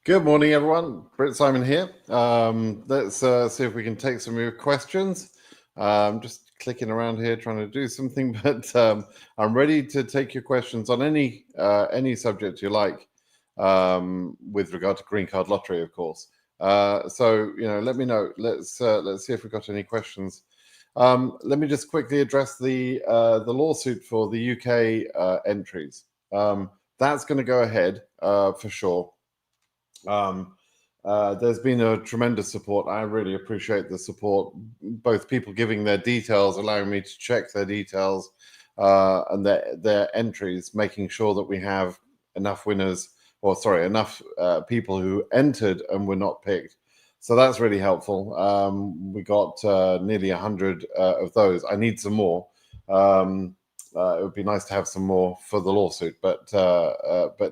Good morning, everyone. Britt Simon here. Let's see if we can take some of your questions. Just clicking around here trying to do something, but I'm ready to take your questions on any subject you like, with regard to green card lottery, of course. So let me know. Let's see if we've got any questions. Let me just quickly address the lawsuit for the UK entries. That's going to go ahead for sure. There's been a tremendous support. I really appreciate the support, both people giving their details, allowing me to check their details, and their entries, making sure that we have enough winners, or sorry, enough people who entered and were not picked. So that's really helpful. We got nearly 100 of those. I need some more. It would be nice to have some more for the lawsuit, but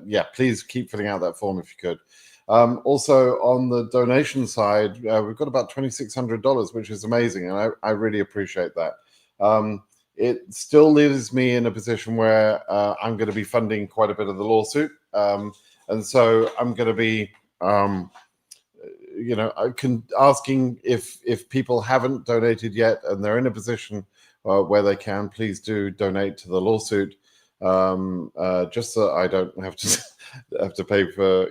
yeah, please keep filling out that form if you could. Also, on the donation side, we've got about $2,600, which is amazing, and I really appreciate that. It still leaves me in a position where I'm going to be funding quite a bit of the lawsuit, and so I'm going to be, asking if people haven't donated yet and they're in a position where they can, please do donate to the lawsuit. Just so I don't have to pay for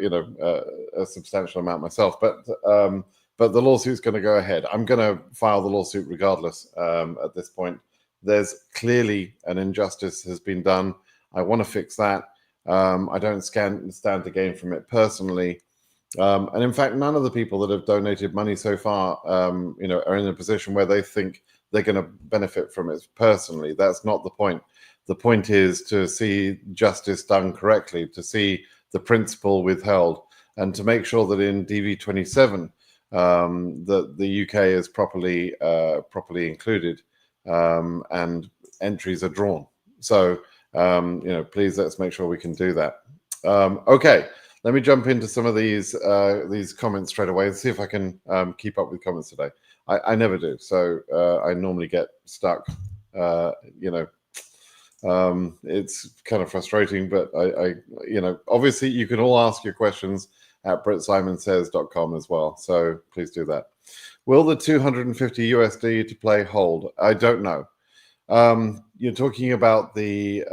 a substantial amount myself. But the lawsuit's going to go ahead. I'm going to file the lawsuit regardless. At this point, there's clearly an injustice has been done. I want to fix that. I don't stand to gain from it personally. And in fact, none of the people that have donated money so far, are in a position where they think they're going to benefit from it personally. That's not the point. The point is to see justice done correctly, to see the principle withheld, and to make sure that in DV27 that the UK is properly included, and entries are drawn. So please, let's make sure we can do that. Okay, let me jump into some of these comments straight away and see if I can keep up with comments today. I never do, so I normally get stuck. It's kind of frustrating, but I obviously you can all ask your questions at BrittSimonSays.com as well. So please do that. Will the 250 USD to play hold? I don't know. You're talking about the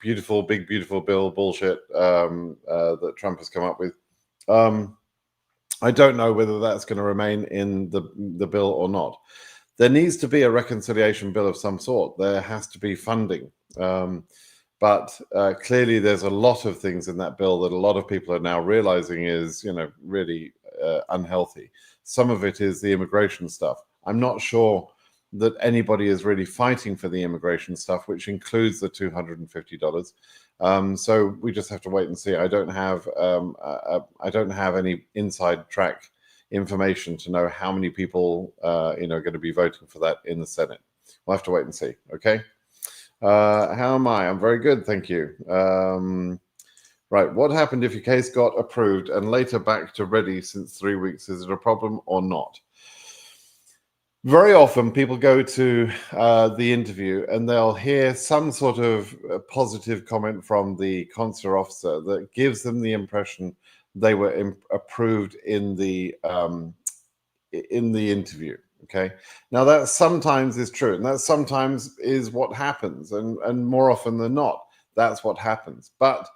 beautiful, big, beautiful bill bullshit that Trump has come up with. I don't know whether that's going to remain in the bill or not. There needs to be a reconciliation bill of some sort. There has to be funding. But clearly there's a lot of things in that bill that a lot of people are now realizing is, really unhealthy. Some of it is the immigration stuff. I'm not sure that anybody is really fighting for the immigration stuff, which includes the $250. So we just have to wait and see. I don't have any inside track information to know how many people are going to be voting for that in the Senate. We'll have to wait and see. Okay. How am I? I'm very good, thank you. Right. What happened if your case got approved and later back to ready since 3 weeks? Is it a problem or not? Very often people go to the interview and they'll hear some sort of positive comment from the consular officer that gives them the impression they were approved in the interview. Okay. Now that sometimes is true, and that sometimes is what happens, and more often than not, that's what happens. But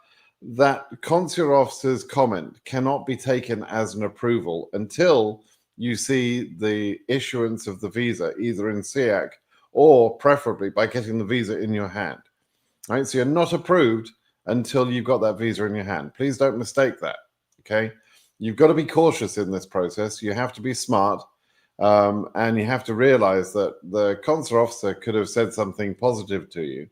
that consular officer's comment cannot be taken as an approval until you see the issuance of the visa, either in SEAC or preferably by getting the visa in your hand. Right. So you're not approved until you've got that visa in your hand. Please don't mistake that. Okay. You've got to be cautious in this process. You have to be smart. And you have to realize that the consular officer could have said something positive to you,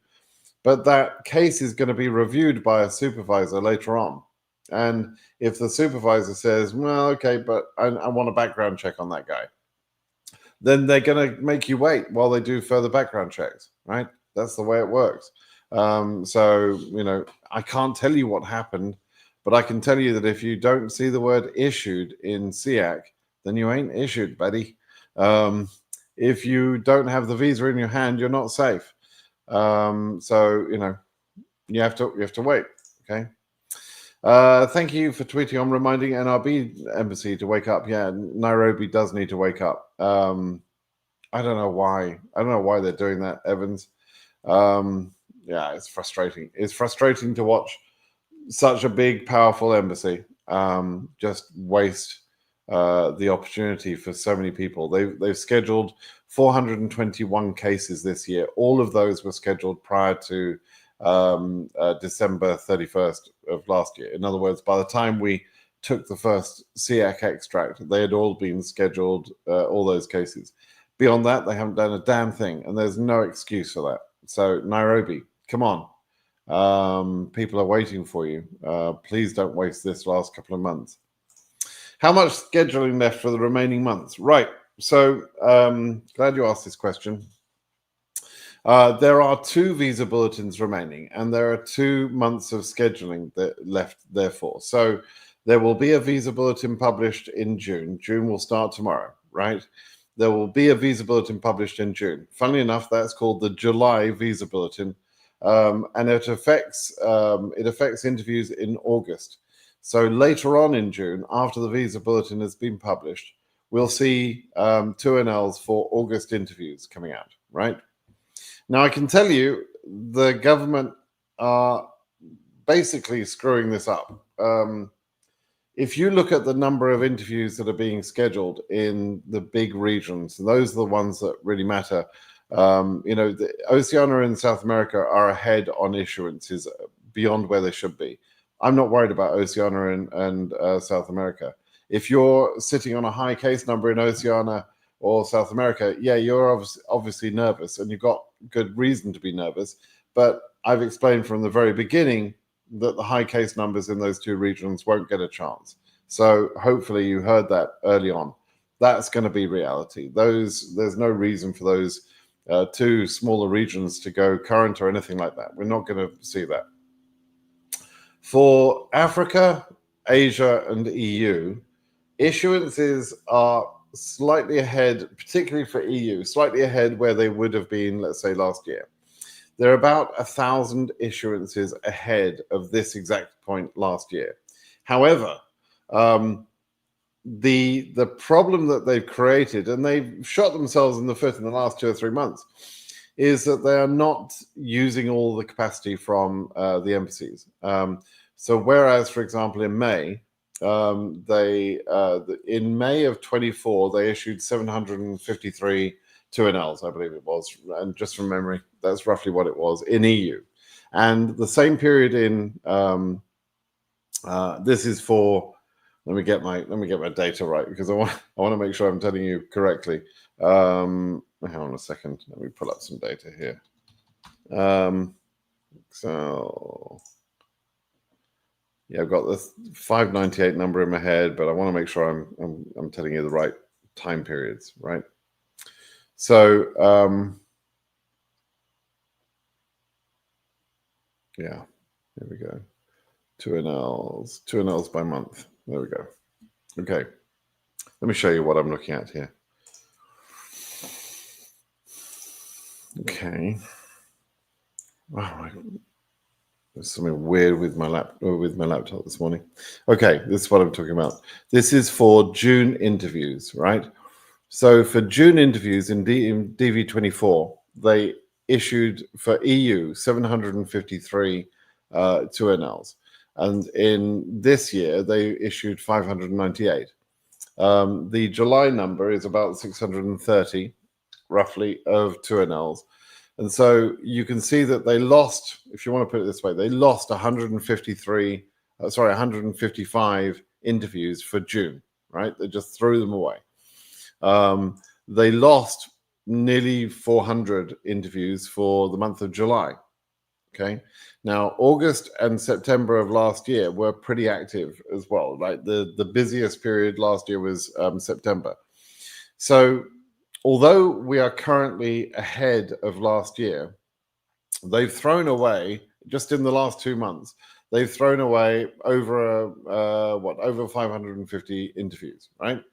but that case is going to be reviewed by a supervisor later on. And if the supervisor says, well, okay, but I want a background check on that guy, then they're going to make you wait while they do further background checks, right? That's the way it works. So, I can't tell you what happened, but I can tell you that if you don't see the word issued in SEAC, then you ain't issued, buddy. If you don't have the visa in your hand, you're not safe. So you have to wait. Okay. Thank you for tweeting on reminding NRB embassy to wake up. Yeah, Nairobi does need to wake up. I don't know why. I don't know why they're doing that, Evans. Yeah, it's frustrating. It's frustrating to watch such a big, powerful embassy just waste the opportunity for so many people. They've scheduled 421 cases this year. All of those were scheduled prior to December 31st of last year. In other words, by the time we took the first SEAC extract, they had all been scheduled, all those cases. Beyond that, they haven't done a damn thing, and there's no excuse for that. So Nairobi, come on. People are waiting for you. Please don't waste this last couple of months. How much scheduling left for the remaining months? Right. So glad you asked this question. There are 2 visa bulletins remaining, and there are 2 months of scheduling that left therefore. So there will be a visa bulletin published in June. June will start tomorrow, right? There will be a visa bulletin published in June. Funnily enough, that's called the July visa bulletin. And it affects interviews in August. So later on in June, after the visa bulletin has been published, we'll see 2NLs for August interviews coming out, right? Now, I can tell you the government are basically screwing this up. If you look at the number of interviews that are being scheduled in the big regions, and those are the ones that really matter, the Oceania and South America are ahead on issuances beyond where they should be. I'm not worried about Oceania and South America. If you're sitting on a high case number in Oceania or South America, yeah, you're obviously nervous, and you've got good reason to be nervous. But I've explained from the very beginning that the high case numbers in those 2 regions won't get a chance. So hopefully you heard that early on. That's going to be reality. There's no reason for those 2 smaller regions to go current or anything like that. We're not going to see that. For Africa, Asia, and EU, issuances are slightly ahead, particularly for EU, slightly ahead where they would have been, let's say, last year. They're about 1,000 issuances ahead of this exact point last year. However, the problem that they've created, and they've shot themselves in the foot in the last 2 or 3 months, is that they are not using all the capacity from the embassies. So whereas, for example, in May, in May of 24, they issued 753 2NLs, I believe it was, and just from memory, that's roughly what it was in EU. And the same period in this is for, let me get my data right, because I want to make sure I'm telling you correctly. Hang on a second, let me pull up some data here. So yeah, I've got the 598 number in my head, but I want to make sure I'm telling you the right time periods, right? So yeah, here we go. 2NLs by month. There we go. Okay, let me show you what I'm looking at here. Okay. Wow, there's something weird with my laptop this morning. Okay, this is what I'm talking about. This is for June interviews, right? So for June interviews in DV24, they issued for EU 753 2NLs. And in this year, they issued 598. The July number is about 630, roughly, of 2NLs. And so you can see that they lost, if you want to put it this way, they lost 155 interviews for June, right? They just threw them away. They lost nearly 400 interviews for the month of July. Okay. Now, August and September of last year were pretty active as well. Right, the busiest period last year was September. So, although we are currently ahead of last year, they've thrown away, just in the last 2 months, they've thrown away over 550 interviews. Right.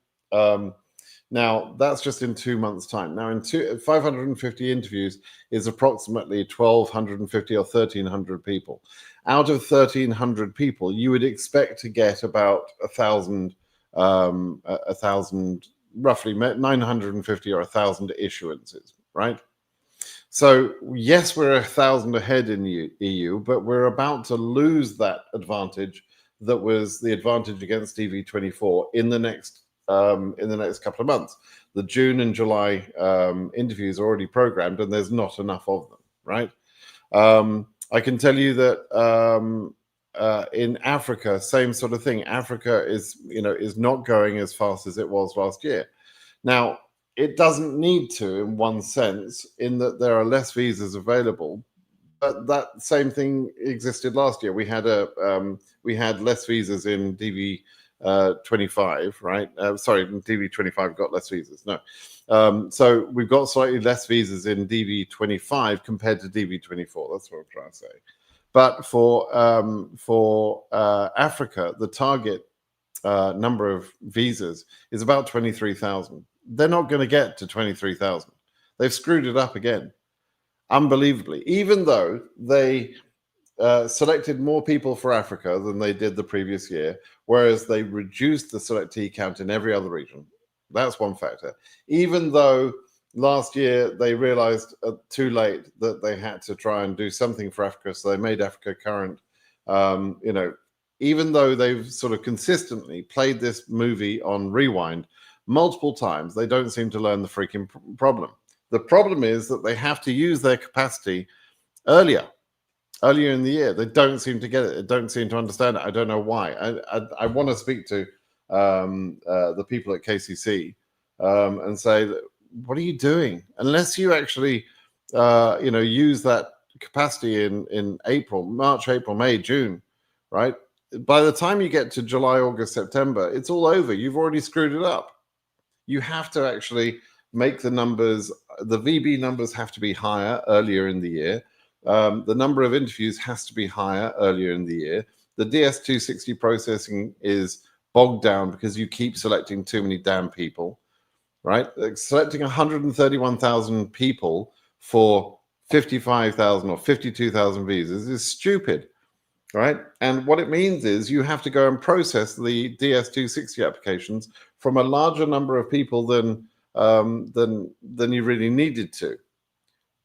Now, that's just in 2 months' time. Now, in 550 interviews is approximately 1,250 or 1,300 people. Out of 1,300 people, you would expect to get about 1,000, roughly 950 or 1,000 issuances, right? So, yes, we're 1,000 ahead in the EU, but we're about to lose that advantage that was the advantage against DV24 in the next couple of months. The June and July interviews are already programmed, and there's not enough of them, right? I can tell you that in Africa, same sort of thing. Africa is not going as fast as it was last year. Now, it doesn't need to, in one sense, in that there are less visas available. But that same thing existed last year. We had less visas in DV 25, right? Sorry, DV 25 got less visas. No, so we've got slightly less visas in DV 25 compared to DV 24. That's what I'm trying to say. But for Africa, the target number of visas is about 23,000. They're not going to get to 23,000. They've screwed it up again, unbelievably. Even though they selected more people for Africa than they did the previous year, whereas they reduced the selectee count in every other region. That's one factor. Even though last year they realized too late that they had to try and do something for Africa, so they made Africa current. Even though they've sort of consistently played this movie on rewind multiple times, they don't seem to learn the freaking problem. The problem is that they have to use their capacity earlier in the year. They don't seem to get it. They don't seem to understand it. I don't know why. I want to speak to the people at KCC and say, what are you doing? Unless you actually, use that capacity in March, April, May, June, right? By the time you get to July, August, September, it's all over. You've already screwed it up. You have to actually make the numbers, the VB numbers have to be higher earlier in the year. The number of interviews has to be higher earlier in the year. The DS260 processing is bogged down because you keep selecting too many damn people, right? Selecting 131,000 people for 55,000 or 52,000 visas is stupid, right? And what it means is you have to go and process the DS260 applications from a larger number of people than you really needed to,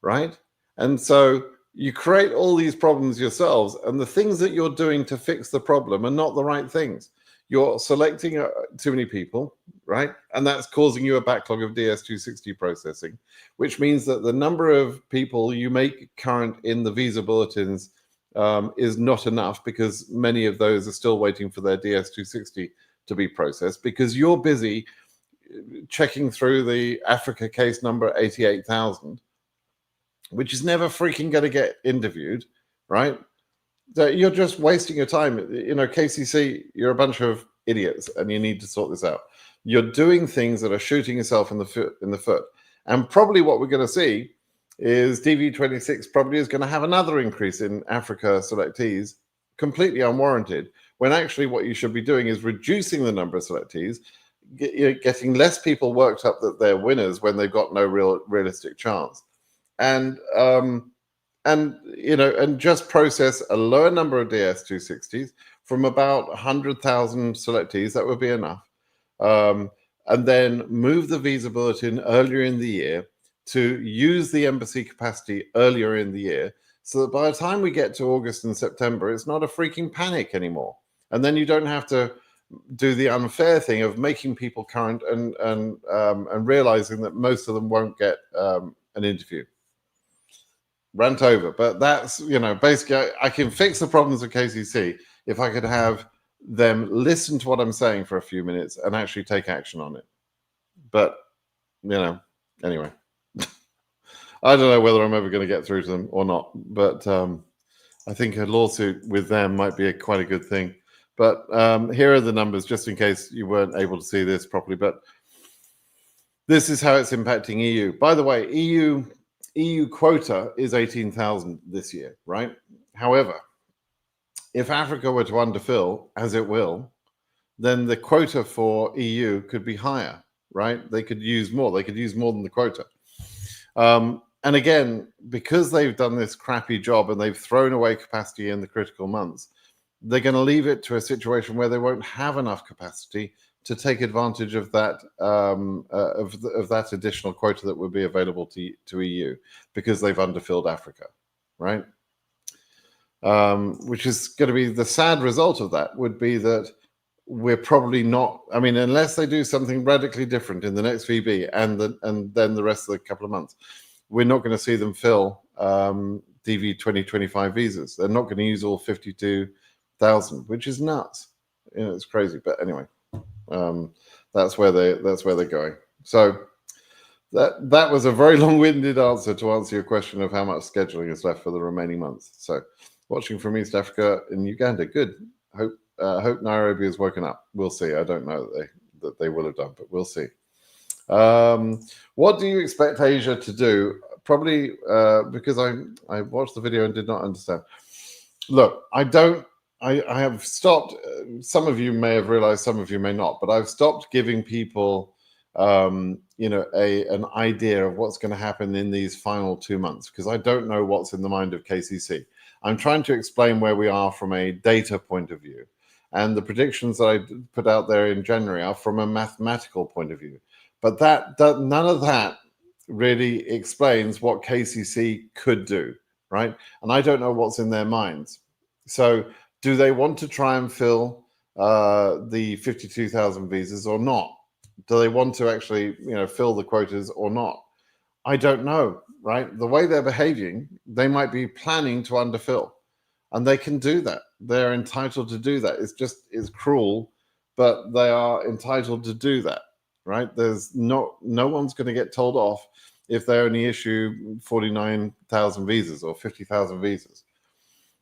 right? And so you create all these problems yourselves, and the things that you're doing to fix the problem are not the right things. You're selecting too many people, right? And that's causing you a backlog of DS260 processing, which means that the number of people you make current in the visa bulletins is not enough, because many of those are still waiting for their DS260 to be processed, because you're busy checking through the Africa case number 88,000, which is never freaking going to get interviewed, right? So you're just wasting your time. KCC, you're a bunch of idiots, and you need to sort this out. You're doing things that are shooting yourself in the foot. And probably what we're going to see is DV26 probably is going to have another increase in Africa selectees, completely unwarranted, when actually what you should be doing is reducing the number of selectees, getting less people worked up that they're winners when they've got no realistic chance. And just process a lower number of DS260s from about 100,000 selectees. That would be enough. And then move the visa bulletin earlier in the year to use the embassy capacity earlier in the year, so that by the time we get to August and September, it's not a freaking panic anymore. And then you don't have to do the unfair thing of making people current and realizing that most of them won't get an interview. Rant over. But that's, basically I can fix the problems of KCC if I could have them listen to what I'm saying for a few minutes and actually take action on it. But, anyway. I don't know whether I'm ever going to get through to them or not, but I think a lawsuit with them might be quite a good thing. But here are the numbers, just in case you weren't able to see this properly. But this is how it's impacting EU. By the way, EU quota is 18,000 this year, right? However, if Africa were to underfill, as it will, then the quota for EU could be higher. right? They could use more. They could use more than the quota. And again, because they've done this crappy job and they've thrown away capacity in the critical months, they're going to leave it to a situation where they won't have enough capacity to take advantage of that of that additional quota that would be available to EU, because they've underfilled Africa, right? Which is going to be the sad result of that would be that we're probably not. I mean, unless they do something radically different in the next VB and then the rest of the couple of months, we're not going to see them fill DV 2025 visas. They're not going to use all 52,000, which is nuts. You know, it's crazy. But anyway, that's where they're going. So that was a very long-winded answer to answer your question of how much scheduling is left for the remaining months. So, watching from East Africa in Uganda, good. Hope Nairobi has woken up. We'll see. I don't know that they will have done, but we'll see. What do you expect Asia to do? Probably because I watched the video and did not understand. Look, I have stopped. Some of you may have realized, some of you may not, but I've stopped giving people an idea of what's going to happen in these final 2 months, because I don't know what's in the mind of KCC. I'm trying to explain where we are from a data point of view, and the predictions that I put out there in January are from a mathematical point of view. But none of that really explains what KCC could do, right? And I don't know what's in their minds. So do they want to try and fill the 52,000 visas or not? Do they want to actually, fill the quotas or not? I don't know, right? The way they're behaving, they might be planning to underfill, and they can do that. They're entitled to do that. It's cruel, but they are entitled to do that, right? There's no one's going to get told off if they only issue 49,000 visas or 50,000 visas.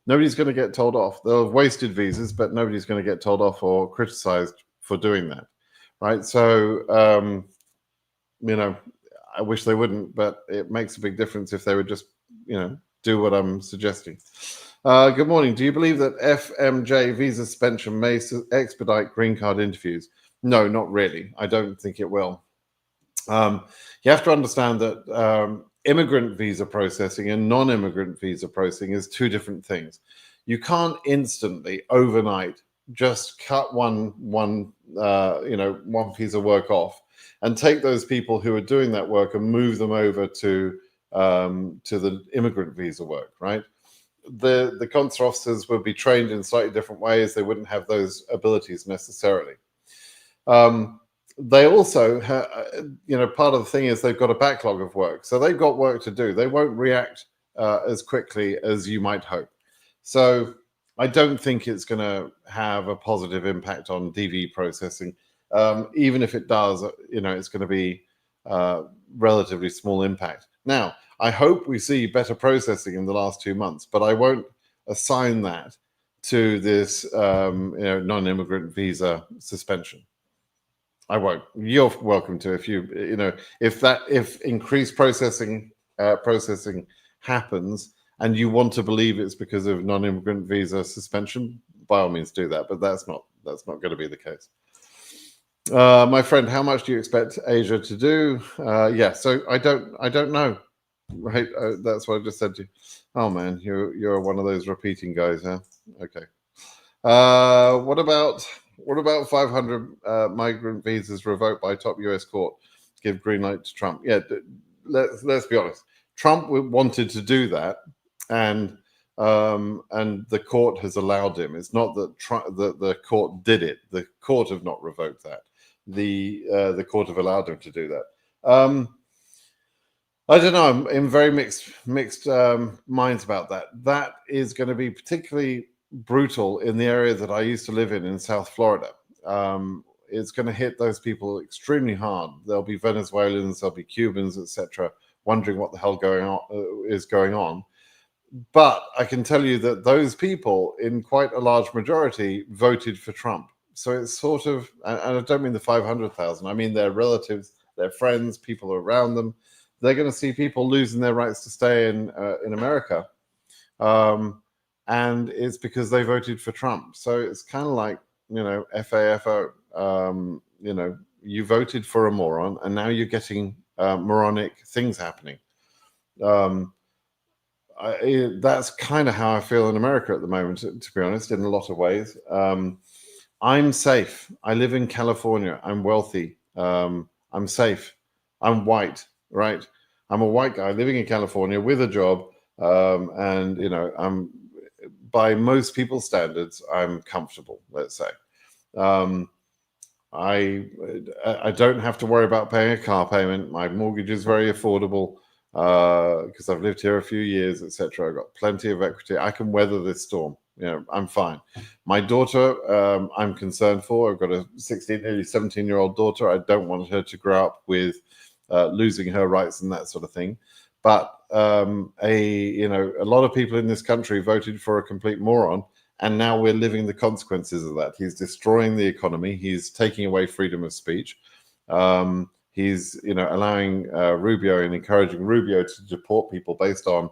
Nobody's going to get told off. They'll have wasted visas, but nobody's going to get told off or criticized for doing that, right? So, I wish they wouldn't, but it makes a big difference if they would just, do what I'm suggesting. Good morning. Do you believe that FMJ visa suspension may expedite green card interviews? No, not really. I don't think it will. You have to understand that immigrant visa processing and non-immigrant visa processing is two different things. You can't instantly, overnight, just cut one piece of work off and take those people who are doing that work and move them over to the immigrant visa work, right? The consular officers would be trained in slightly different ways. They wouldn't have those abilities necessarily. They also, part of the thing is they've got a backlog of work. So they've got work to do. They won't react as quickly as you might hope. So I don't think it's going to have a positive impact on DV processing. Even if it does, it's going to be relatively small impact. Now, I hope we see better processing in the last 2 months, but I won't assign that to this non-immigrant visa suspension. I won't. You're welcome to if increased processing happens and you want to believe it's because of non-immigrant visa suspension, by all means do that. But that's not going to be the case. My friend, how much do you expect Asia to do? So I don't know. Right, that's what I just said to you. Oh man, you're one of those repeating guys, huh? Okay. What about 500 migrant visas revoked by top US court? Give green light to Trump. Yeah, let's be honest. Trump wanted to do that, and the court has allowed him. It's not that the court did it. The court have not revoked that. The court have allowed him to do that. I don't know. I'm in very mixed minds about that. That is going to be particularly brutal in the area that I used to live in South Florida. It's going to hit those people extremely hard. There'll be Venezuelans, there'll be Cubans, etc., wondering what the hell is going on. But I can tell you that those people, in quite a large majority, voted for Trump. So it's sort of, and I don't mean the 500,000. I mean their relatives, their friends, people around them. They're going to see people losing their rights to stay in America. And it's because they voted for Trump. So it's kind of like, FAFO, you voted for a moron, and now you're getting moronic things happening. That's kind of how I feel in America at the moment, to be honest, in a lot of ways. I'm safe. I live in California. I'm wealthy. I'm safe. I'm white, right? I'm a white guy living in California with a job, and I'm, by most people's standards, I'm comfortable. Let's say. I don't have to worry about paying a car payment. My mortgage is very affordable because I've lived here a few years, etc. I've got plenty of equity. I can weather this storm. I'm fine. My daughter, I'm concerned for. I've got a 16, nearly 17-year-old daughter. I don't want her to grow up with losing her rights and that sort of thing. But a lot of people in this country voted for a complete moron, and now we're living the consequences of that. He's destroying the economy. He's taking away freedom of speech. He's allowing Rubio and encouraging Rubio to deport people based on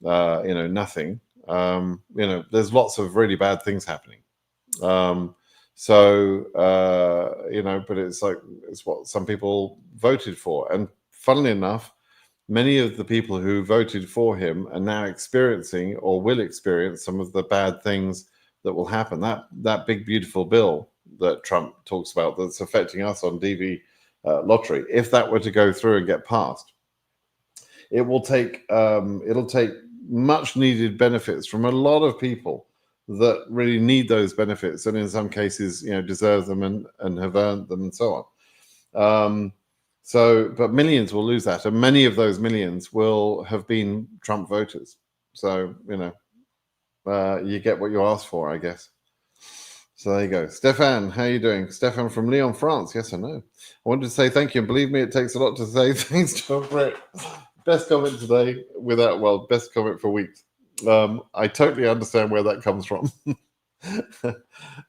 nothing. There's lots of really bad things happening. But it's what some people voted for. And funnily enough, many of the people who voted for him are now experiencing or will experience some of the bad things that will happen. That big, beautiful bill that Trump talks about that's affecting us on DV lottery, if that were to go through and get passed, it'll take much needed benefits from a lot of people that really need those benefits, and in some cases, deserve them and have earned them and so on. But millions will lose that, and many of those millions will have been Trump voters. So, you get what you ask for, I guess. So there you go. Stefan, how are you doing? Stefan from Lyon, France. Yes or no? I wanted to say thank you, and believe me, it takes a lot to say thanks to Brett. Best comment today, best comment for weeks. I totally understand where that comes from.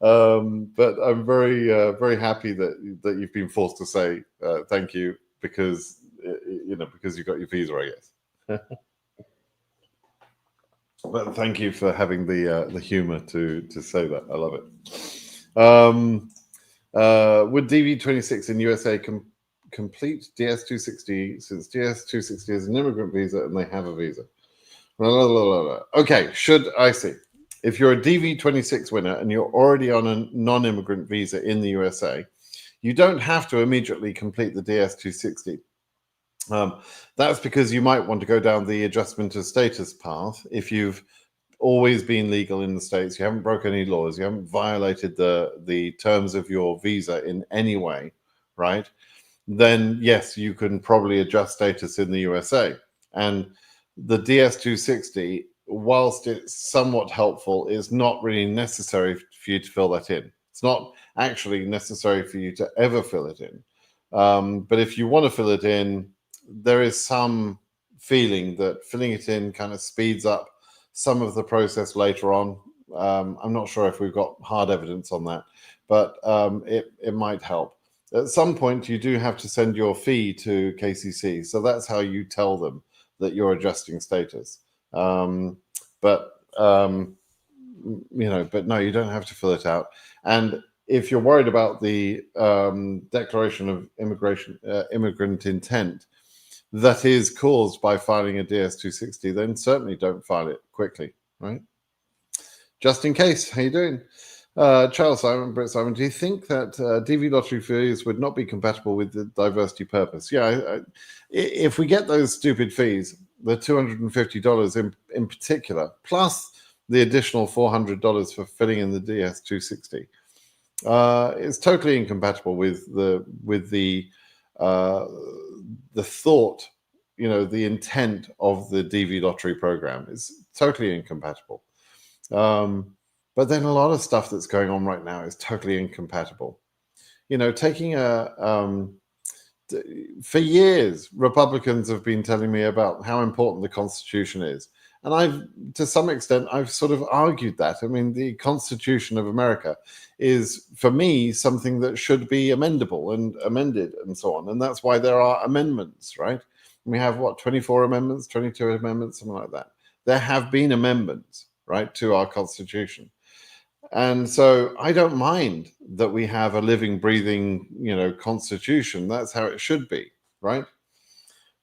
But I'm very, very happy that you've been forced to say thank you because you got your visa, I guess. But thank you for having the humor to say that. I love it. Would DV26 in USA complete DS260 since DS260 is an immigrant visa and they have a visa? Okay, should I see? If you're a DV26 winner and you're already on a non-immigrant visa in the USA, you don't have to immediately complete the DS260. That's because you might want to go down the adjustment of status path. If you've always been legal in the States, you haven't broken any laws, you haven't violated the terms of your visa in any way, right? Then yes, you can probably adjust status in the USA. And the DS260, whilst it's somewhat helpful, is not really necessary for you to fill that in. It's not actually necessary for you to ever fill it in. But if you want to fill it in, there is some feeling that filling it in kind of speeds up some of the process later on. I'm not sure if we've got hard evidence on that, but it might help. At some point, you do have to send your fee to KCC. So that's how you tell them that you're adjusting status. But no, you don't have to fill it out. And if you're worried about the declaration of immigrant intent that is caused by filing a DS260, then certainly don't file it quickly, right? Just in case. How you doing? Charles Simon, Brett Simon, do you think that DV lottery fees would not be compatible with the diversity purpose? Yeah, if we get those stupid fees, the $250 in particular, plus the additional $400 for filling in the DS260, it's totally incompatible with the thought, the intent of the DV lottery program. Is totally incompatible. But then a lot of stuff that's going on right now is totally incompatible. Taking for years, Republicans have been telling me about how important the Constitution is. And to some extent, I've sort of argued that. I mean, the Constitution of America is, for me, something that should be amendable and amended and so on. And that's why there are amendments, right? We have, 24 amendments, 22 amendments, something like that. There have been amendments, right, to our Constitution. And so I don't mind that we have a living, breathing, constitution. That's how it should be, right?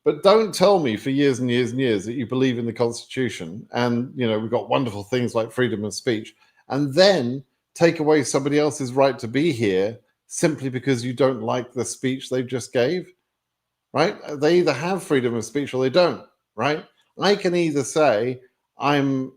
But don't tell me for years and years and years that you believe in the Constitution and, we've got wonderful things like freedom of speech, and then take away somebody else's right to be here simply because you don't like the speech they just gave, right? They either have freedom of speech or they don't, right? I can either say I'm,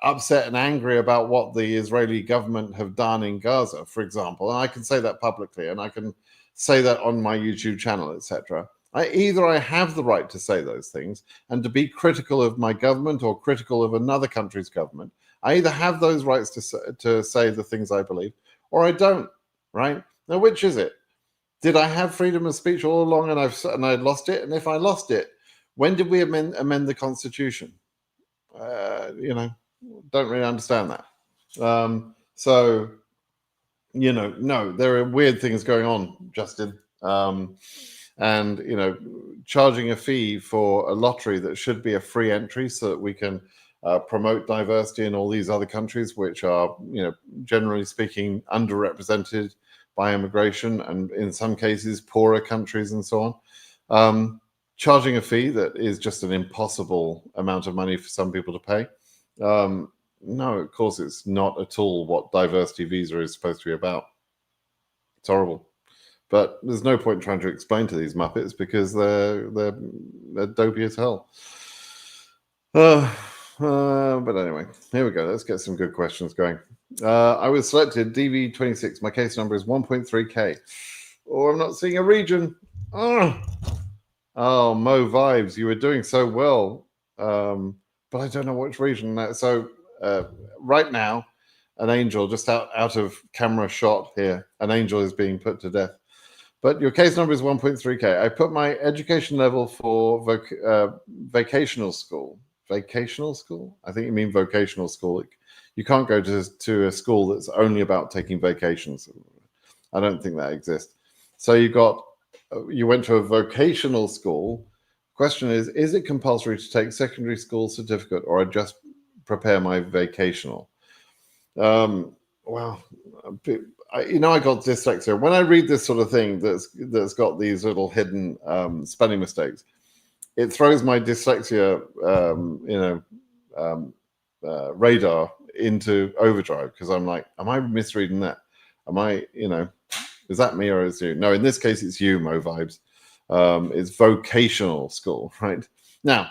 upset and angry about what the Israeli government have done in Gaza, for example, and I can say that publicly, and I can say that on my YouTube channel, etc. Either I have the right to say those things and to be critical of my government or critical of another country's government. I either have those rights to say the things I believe, or I don't. Right now, which is it? Did I have freedom of speech all along, and I lost it? And if I lost it, when did we amend the Constitution? Don't really understand that. So, no, there are weird things going on, Justin. And, charging a fee for a lottery that should be a free entry so that we can promote diversity in all these other countries, which are, generally speaking, underrepresented by immigration, and in some cases, poorer countries and so on. Charging a fee that is just an impossible amount of money for some people to pay. No, of course, it's not at all what diversity visa is supposed to be about. It's horrible. But there's no point trying to explain to these Muppets because they're dopey as hell. But anyway, here we go. Let's get some good questions going. I was selected DV26. My case number is 1.3K. Oh, I'm not seeing a region. Oh, Mo Vibes, you were doing so well. But I don't know which region. So right now, an angel just out of camera shot here, an angel is being put to death. But your case number is 1.3K. I put my education level for vocational school. Vocational school? I think you mean vocational school. You can't go to a school that's only about taking vacations. I don't think that exists. So you went to a vocational school. Question is it compulsory to take secondary school certificate, or I just prepare my vocational? Well, I got dyslexia. When I read this sort of thing that's got these little hidden spelling mistakes, it throws my dyslexia, radar into overdrive, because I'm like, am I misreading that? Am I, is that me or is it you? No, in this case, it's you, Mo Vibes. It's vocational school, right? Now,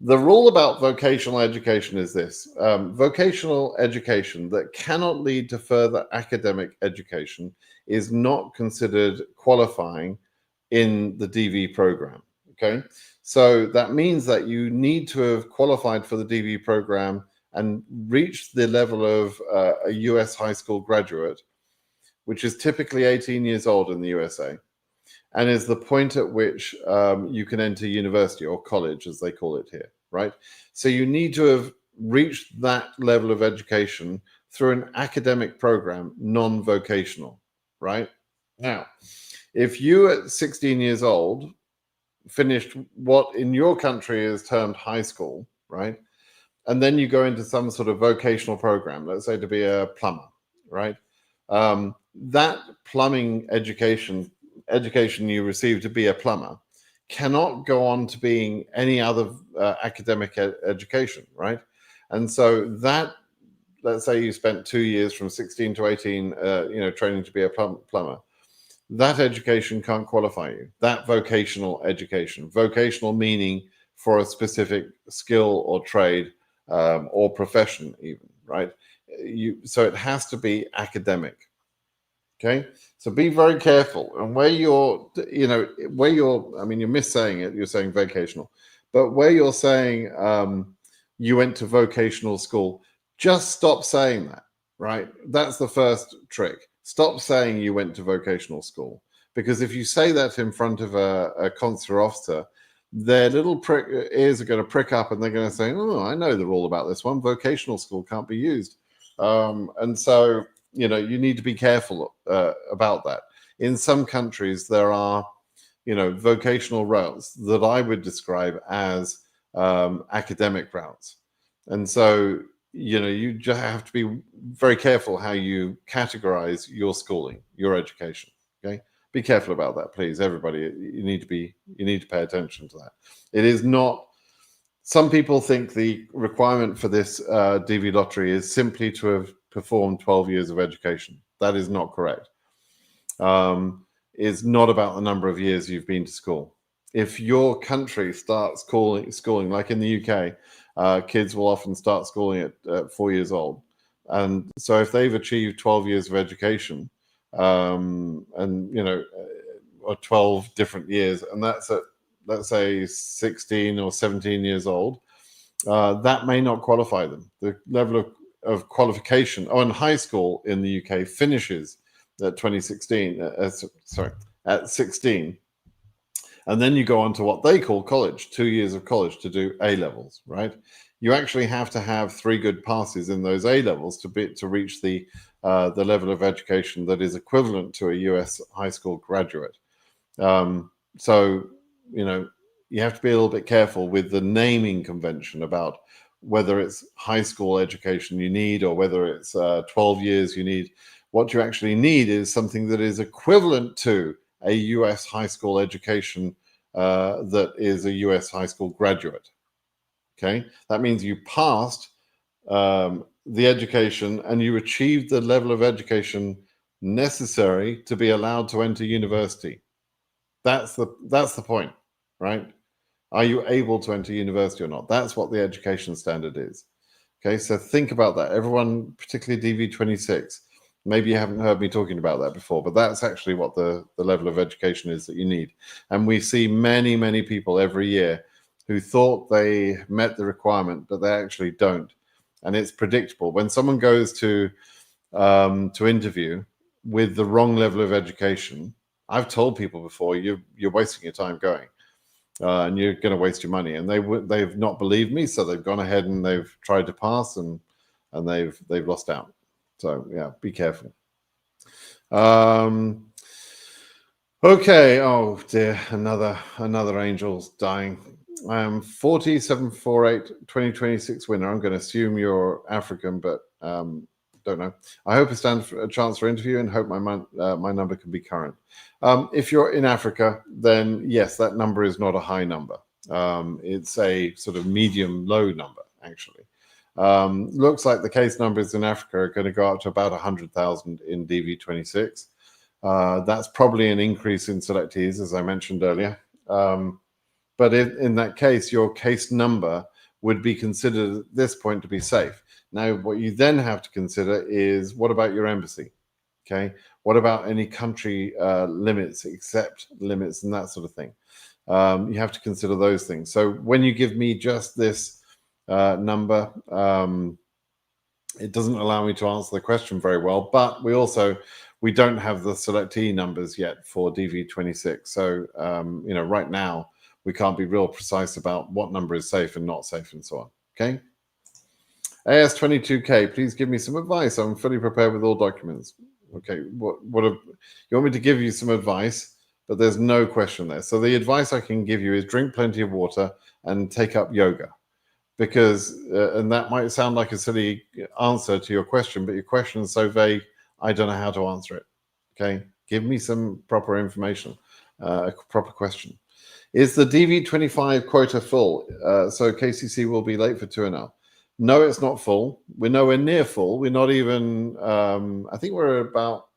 the rule about vocational education is this. Vocational education that cannot lead to further academic education is not considered qualifying in the DV program, okay? So that means that you need to have qualified for the DV program and reached the level of a US high school graduate, which is typically 18 years old in the USA, and is the point at which you can enter university or college, as they call it here, right? So you need to have reached that level of education through an academic program, non-vocational, right? Now, if you at 16 years old finished what in your country is termed high school, right? And then you go into some sort of vocational program, let's say to be a plumber, right? That plumbing education you receive to be a plumber cannot go on to being any other academic education, right? And so that, let's say you spent 2 years from 16 to 18, training to be a plumber, that education can't qualify you. That vocational education, vocational meaning for a specific skill or trade or profession even, right? So it has to be academic. Okay, so be very careful. And where you're missaying it, you're saying vocational, but where you're saying you went to vocational school, just stop saying that, right? That's the first trick. Stop saying you went to vocational school, because if you say that in front of a consular officer, their little ears are going to prick up and they're going to say, oh, I know the rule about this one. Vocational school can't be used. And so, you need to be careful about that. In some countries, there are, vocational routes that I would describe as academic routes. And so you just have to be very careful how you categorize your schooling, your education. Okay, be careful about that, please, everybody. You need to pay attention to that. It is not. Some people think the requirement for this DV lottery is simply to have performed 12 years of education. That is not correct. It's not about the number of years you've been to school. If your country starts schooling, like in the UK, kids will often start schooling at 4 years old. And so if they've achieved 12 years of education, or 12 different years, and that's at, let's say, 16 or 17 years old, that may not qualify them. The level of qualification in high school in the UK finishes at 2016, at 16. And then you go on to what they call college, 2 years of college to do A levels, right? You actually have to have 3 good passes in those A levels to reach the level of education that is equivalent to a US high school graduate. So, you have to be a little bit careful with the naming convention about whether it's high school education you need or whether it's 12 years you need. What you actually need is something that is equivalent to a US high school education that is a US high school graduate. Okay, that means you passed the education and you achieved the level of education necessary to be allowed to enter university. That's the point, right? Are you able to enter university or not? That's what the education standard is. Okay, so think about that. Everyone, particularly DV26, maybe you haven't heard me talking about that before, but that's actually what the level of education is that you need. And we see many, many people every year who thought they met the requirement, but they actually don't. And it's predictable. When someone goes to interview with the wrong level of education, I've told people before, you're wasting your time going. And you're going to waste your money. And they've not believed me, so they've gone ahead and they've tried to pass, and they've lost out. So yeah, be careful. Okay. Oh dear, another angel's dying. 4748 2026 winner. I'm going to assume you're African, but don't know. I hope I stand for a chance for interview and hope my number can be current. If you're in Africa, then yes, that number is not a high number. It's a sort of medium-low number, actually. Looks like the case numbers in Africa are going to go up to about 100,000 in DV26. That's probably an increase in selectees, as I mentioned earlier. But in that case, your case number would be considered at this point to be safe. Now, what you then have to consider is, what about your embassy? Okay, what about any country limits, accept limits, and that sort of thing? You have to consider those things. So when you give me just this number, it doesn't allow me to answer the question very well. But we don't have the selectee numbers yet for DV26. So right now we can't be real precise about what number is safe and not safe and so on. Okay. AS22K, please give me some advice. I'm fully prepared with all documents. Okay, you want me to give you some advice, but there's no question there. So the advice I can give you is drink plenty of water and take up yoga, because and that might sound like a silly answer to your question, but your question is so vague, I don't know how to answer it. Okay, give me some proper information, a proper question. Is the DV25 quota full? So KCC will be late for 2NL. No, it's not full. We're nowhere near full. We're not even, I think we're about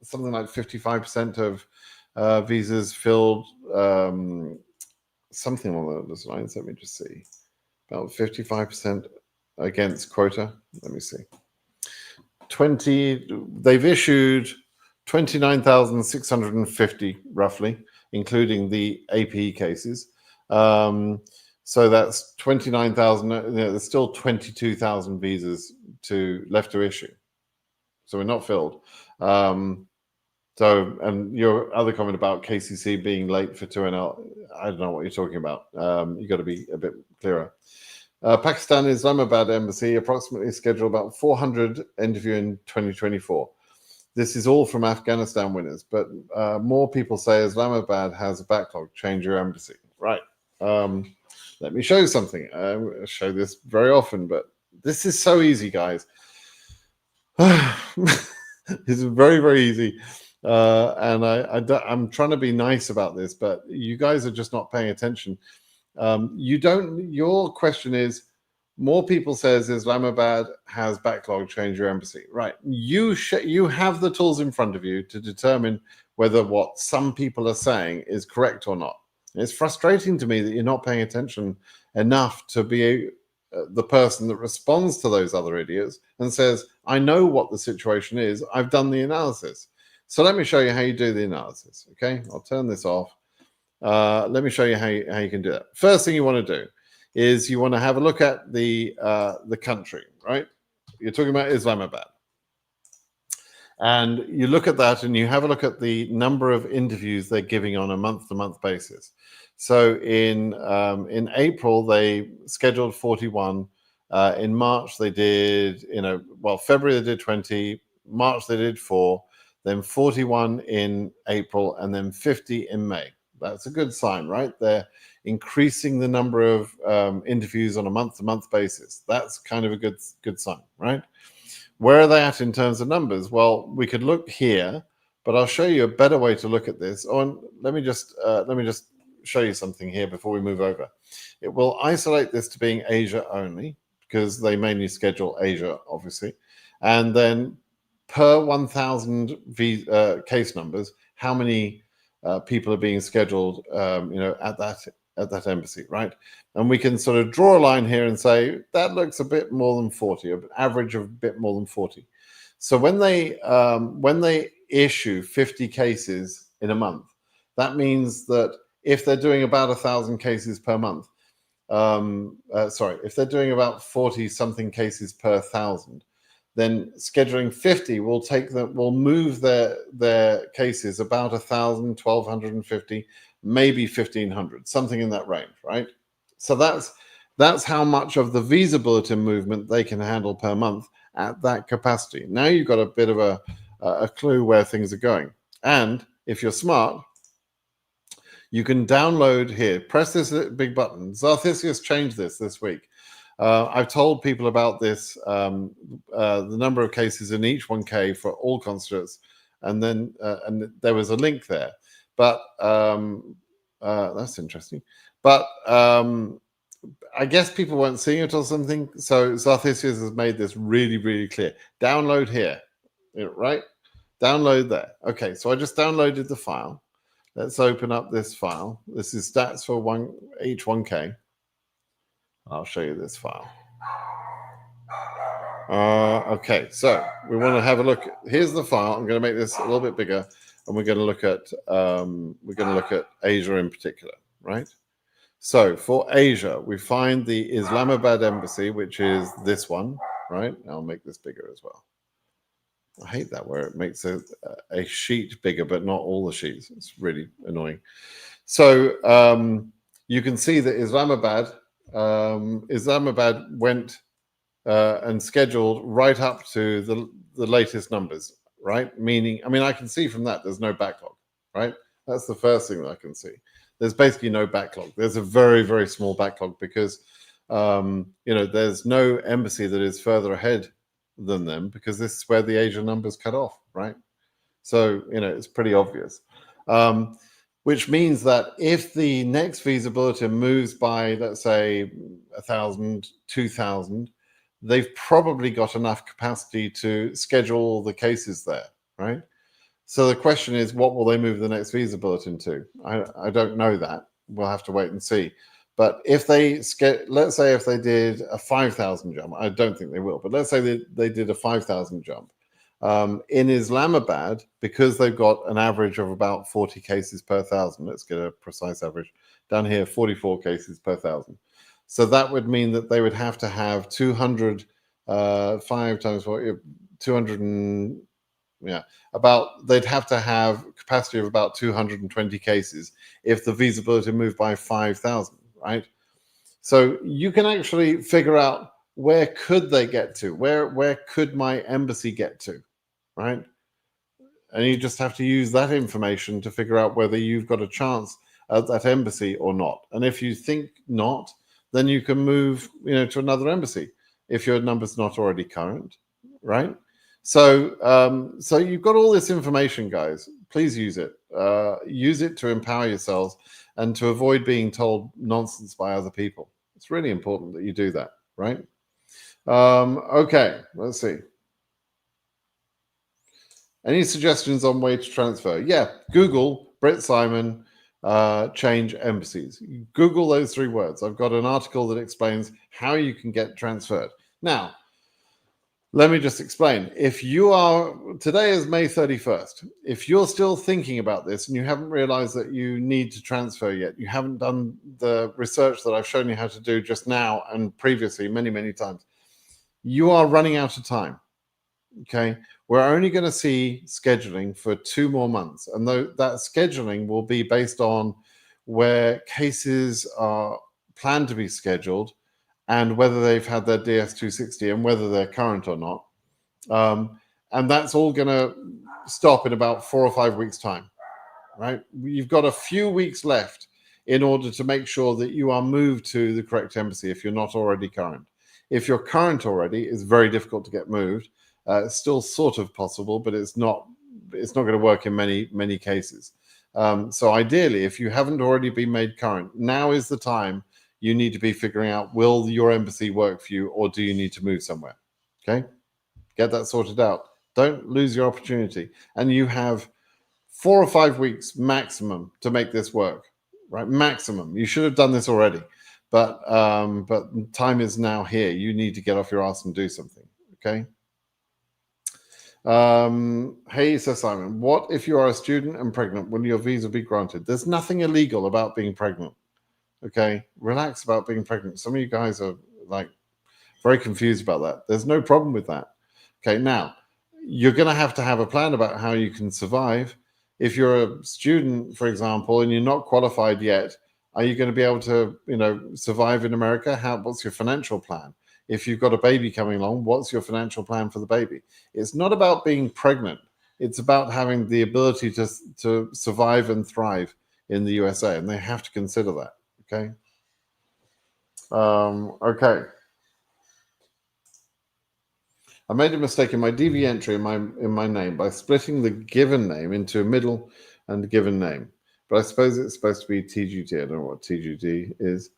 something like 55% of visas filled, something along those lines. Let me just see. About 55% against quota. Let me see. They've issued 29,650 roughly, including the APE cases. So that's 29,000. There's still 22,000 visas left to issue. So we're not filled. And your other comment about KCC being late for 2NL, I don't know what you're talking about. You've got to be a bit clearer. Pakistan Islamabad Embassy approximately scheduled about 400 interview in 2024. This is all from Afghanistan winners, but more people say Islamabad has a backlog. Change your embassy. Right. Let me show you something. I show this very often, but This is so easy, guys. It's very, very easy. And I'm trying to be nice about this, but you guys are just not paying attention. Your question is, more people says Islamabad has backlog, change your embassy. Right. You have the tools in front of you to determine whether what some people are saying is correct or not. It's frustrating to me that you're not paying attention enough to be the person that responds to those other idiots and says, I know what the situation is. I've done the analysis. So let me show you how you do the analysis. Okay, I'll turn this off. Let me show you how you can do that. First thing you want to do is you want to have a look at the country, right? You're talking about Islamabad. And you look at that and you have a look at the number of interviews they're giving on a month-to-month basis. So in April, they scheduled 41. In March, they did, February they did 20. March, they did 4. Then 41 in April, and then 50 in May. That's a good sign, right? They're increasing the number of interviews on a month-to-month basis. That's kind of a good sign, right? Where are they at in terms of numbers? Well, we could look here, but I'll show you a better way to look at this. Oh, and let me just show you something here before we move over. It will isolate this to being Asia only, because they mainly schedule Asia, obviously. And then per 1,000 case numbers, how many people are being scheduled, at that embassy, right? And we can sort of draw a line here and say that looks a bit more than 40, an average of a bit more than 40. So when they issue 50 cases in a month, that means that if they're doing about 1,000 cases per month, if they're doing about 40 something cases per 1,000, then scheduling 50 will move their cases about 1,000, 1,250, maybe 1,500, something in that range, right? So that's how much of the visa bulletin movement they can handle per month at that capacity. Now you've got a bit of a clue where things are going. And if you're smart, you can download here, press this big button. Zarthisius changed this week. I've told people about this, the number of cases in each 1K for all consulates, and then and there was a link there. But that's interesting. But I guess people weren't seeing it or something. So Zarthisius has made this really, really clear. Download here, right? Download there. Okay, so I just downloaded the file. Let's open up this file. This is stats for each 1K. I'll show you this file. Okay, so we want to have a look. Here's the file. I'm going to make this a little bit bigger, and we're going to look at Asia in particular, right? So for Asia, we find the Islamabad Embassy, which is this one, right? I'll make this bigger as well. I hate that where it makes a sheet bigger, but not all the sheets. It's really annoying. So you can see that Islamabad went and scheduled right up to the latest numbers, right? Meaning, I mean, I can see from that there's no backlog, right? That's the first thing that I can see. There's basically no backlog. There's a very, very small backlog because, there's no embassy that is further ahead than them, because this is where the Asia numbers cut off, right? So, it's pretty obvious. Which means that if the next visa bulletin moves by, let's say, 1,000, 2,000, they've probably got enough capacity to schedule all the cases there, right? So the question is, what will they move the next visa bulletin to? I don't know that. We'll have to wait and see. But if let's say if they did a 5,000 jump, I don't think they will, but let's say they did a 5,000 jump. In Islamabad, because they've got an average of about 40 cases per 1,000, let's get a precise average, down here, 44 cases per 1,000. So that would mean that they would have to have 200, 5 times 4, 200 they'd have to have capacity of about 220 cases if the visa bulletin moved by 5,000, right? So you can actually figure out where could they get to? Where could my embassy get to, right? And you just have to use that information to figure out whether you've got a chance at that embassy or not. And if you think not, then you can move, to another embassy. if your number's not already current, right? So, so you've got all this information, guys. Please use it. Use it to empower yourselves and to avoid being told nonsense by other people. It's really important that you do that, right? Okay, let's see. Any suggestions on way to transfer? Yeah, Google Brit Simon change embassies. Google those 3 words. I've got an article that explains how you can get transferred. Now, let me just explain. If you are, today is May 31st. If you're still thinking about this and you haven't realized that you need to transfer yet, you haven't done the research that I've shown you how to do just now and previously many, many times, you are running out of time. Okay, we're only going to see scheduling for 2 more months, and that scheduling will be based on where cases are planned to be scheduled and whether they've had their DS-260 and whether they're current or not. And that's all going to stop in about 4 or 5 weeks' time, right? You've got a few weeks left in order to make sure that you are moved to the correct embassy if you're not already current. If you're current already, it's very difficult to get moved. It's still sort of possible, but it's not going to work in many cases. So ideally, if you haven't already been made current, now is the time you need to be figuring out, will your embassy work for you, or do you need to move somewhere? Okay, get that sorted out. Don't lose your opportunity. And you have 4 or 5 weeks maximum to make this work, right? Maximum. You should have done this already, but time is now here. You need to get off your ass and do something. Okay. Hey, says Simon, what if you are a student and pregnant? Will your visa be granted? There's nothing illegal about being pregnant. Okay, relax about being pregnant. Some of you guys are like very confused about that. There's no problem with that. Okay, now you're going to have a plan about how you can survive. If you're a student, for example, and you're not qualified yet, are you going to be able to, survive in America? What's your financial plan? If you've got a baby coming along, what's your financial plan for the baby? It's not about being pregnant. It's about having the ability to survive and thrive in the USA, and they have to consider that. Okay. Okay. I made a mistake in my DV entry in my name by splitting the given name into a middle and given name. But I suppose it's supposed to be TGT. I don't know what TGT is.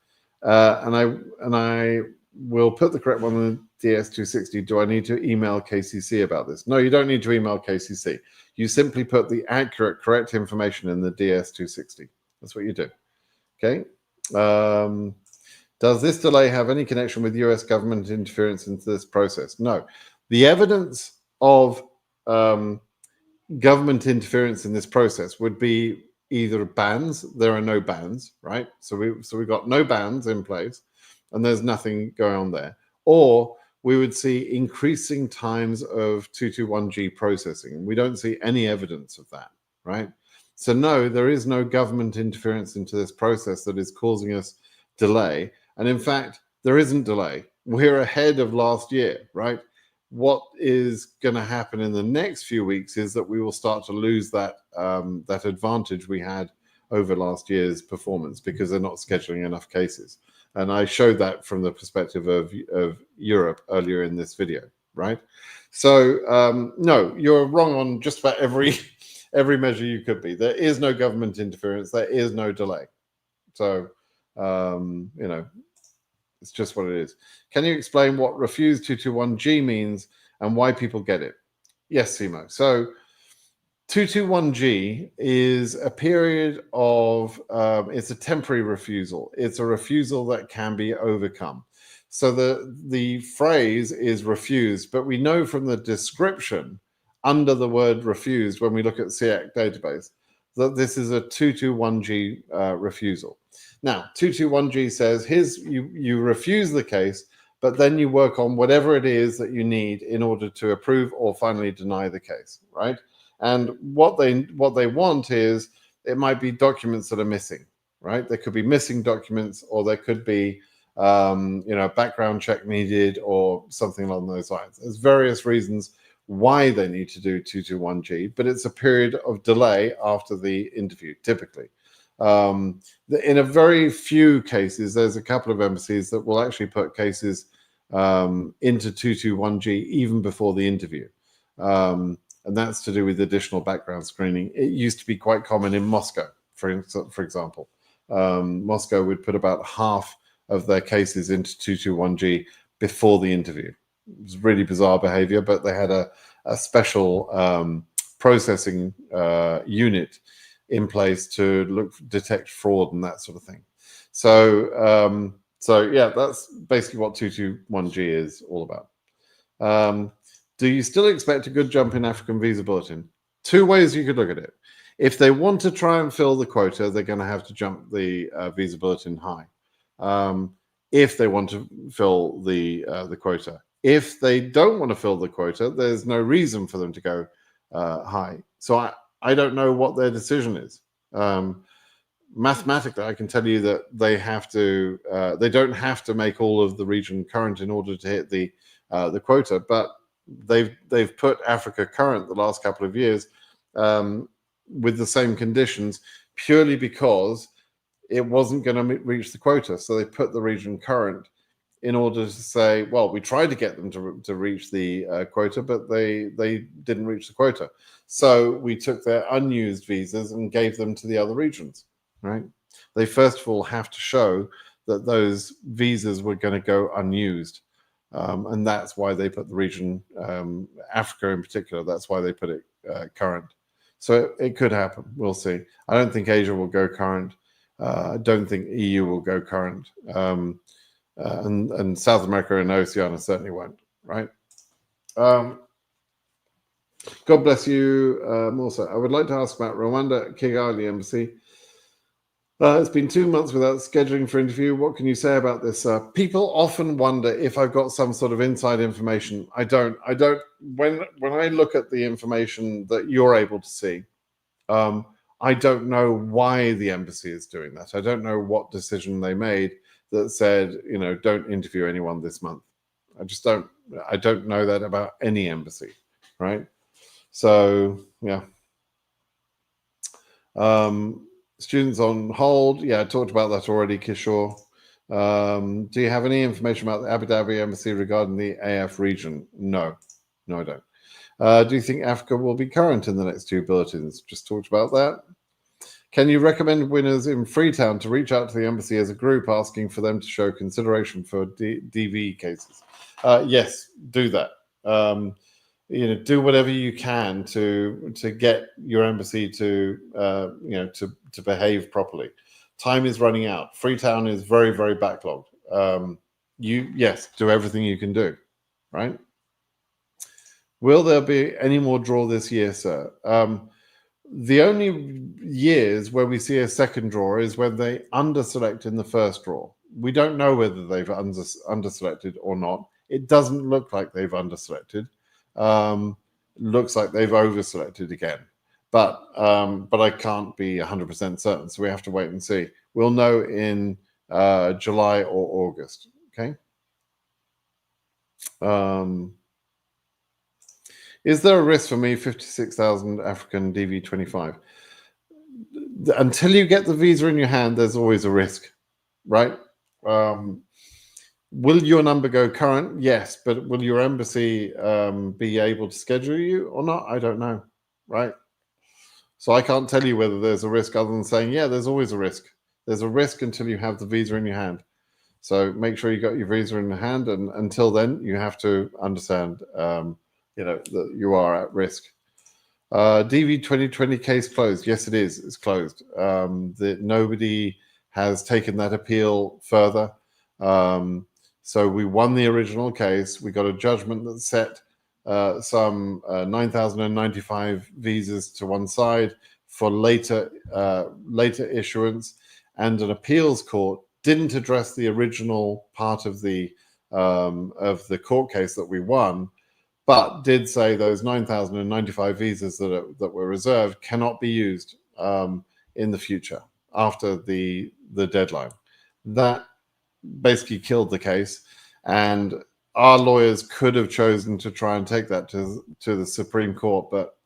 And I will put the correct one on the DS-260. Do I need to email KCC about this? No, you don't need to email KCC. You simply put the accurate, correct information in the DS-260. That's what you do. Okay. Does this delay have any connection with US government interference into this process? No. The evidence of government interference in this process would be either bans. There are no bans, right? So we've got no bans in place, and there's nothing going on there. Or we would see increasing times of 221G processing. We don't see any evidence of that, right? So no, there is no government interference into this process that is causing us delay. And in fact, there isn't delay. We're ahead of last year, right? What is going to happen in the next few weeks is that we will start to lose that that advantage we had over last year's performance because they're not scheduling enough cases. And I showed that from the perspective of Europe earlier in this video, right? So no, you're wrong on just about every measure you could be. There is no government interference. There is no delay. So, it's just what it is. Can you explain what refuse 221G means and why people get it? Yes, Simo. So 221G is a period of, it's a temporary refusal. It's a refusal that can be overcome. So the phrase is refused, but we know from the description under the word refused, when we look at SEAC database, that this is a 221G refusal. Now, 221G says, you refuse the case, but then you work on whatever it is that you need in order to approve or finally deny the case, right? And what they want is, it might be documents that are missing, right? There could be missing documents, or there could be, background check needed, or something along those lines. There's various reasons why they need to do 221G, but it's a period of delay after the interview, typically. In a very few cases, there's a couple of embassies that will actually put cases into 221G even before the interview. And that's to do with additional background screening. It used to be quite common in Moscow, for example. Moscow would put about half of their cases into 221G before the interview. It was really bizarre behavior, but they had a special processing unit in place to detect fraud and that sort of thing. So, yeah, that's basically what 221G is all about. Do you still expect a good jump in African visa bulletin? Two ways you could look at it. If they want to try and fill the quota, they're going to have to jump the visa bulletin high. If they want to fill the quota. If they don't want to fill the quota, there's no reason for them to go high. So I don't know what their decision is. Mathematically, I can tell you that they have to. They don't have to make all of the region current in order to hit the quota, but they've put Africa current the last couple of years with the same conditions purely because it wasn't going to reach the quota. So they put the region current in order to say, well, we tried to get them to reach the quota, but they didn't reach the quota. So we took their unused visas and gave them to the other regions, right? They first of all have to show that those visas were going to go unused. And that's why they put the region, Africa in particular, that's why they put it current. So it could happen. We'll see. I don't think Asia will go current. I don't think EU will go current. And South America and Oceania certainly won't, right? God bless you, Morsa. I would like to ask about Rwanda Kigali Embassy. It's been 2 months without scheduling for interview. What can you say about this? People often wonder if I've got some sort of inside information. I don't. When I look at the information that you're able to see, I don't know why the embassy is doing that. I don't know what decision they made that said, don't interview anyone this month. I just don't. I don't know that about any embassy, right? So yeah. Students on hold. Yeah, I talked about that already, Kishore. Do you have any information about the Abu Dhabi embassy regarding the AF region? No, I don't. Do you think Africa will be current in the next two bulletins? Just talked about that. Can you recommend winners in Freetown to reach out to the embassy as a group, asking for them to show consideration for DV cases? Yes, do that. Do whatever you can to get your embassy to to behave properly. Time is running out. Freetown is very, very backlogged. Yes, do everything you can do, right? Will there be any more draw this year, sir? The only years where we see a second draw is when they underselect in the first draw. We don't know whether they've underselected or not. It doesn't look like they've underselected. Looks like they've overselected again, but I can't be 100% certain, so we have to wait and see. We'll know in July or August. Okay. Is there a risk for me 56,000 African DV25? Until you get the visa in your hand, there's always a risk, right? Will your number go current? Yes, but will your embassy be able to schedule you or not? I don't know, right? So I can't tell you whether there's a risk other than saying, yeah, there's always a risk. There's a risk until you have the visa in your hand. So make sure you got your visa in your hand, and until then, you have to understand, that you are at risk. DV 2020 case closed. Yes, it is. It's closed. Nobody has taken that appeal further. So we won the original case. We got a judgment that set some 9,095 visas to one side for later issuance, and an appeals court didn't address the original part of the court case that we won, but did say those 9,095 visas that were reserved cannot be used in the future after the deadline. That basically killed the case, and our lawyers could have chosen to try and take that to the Supreme Court, but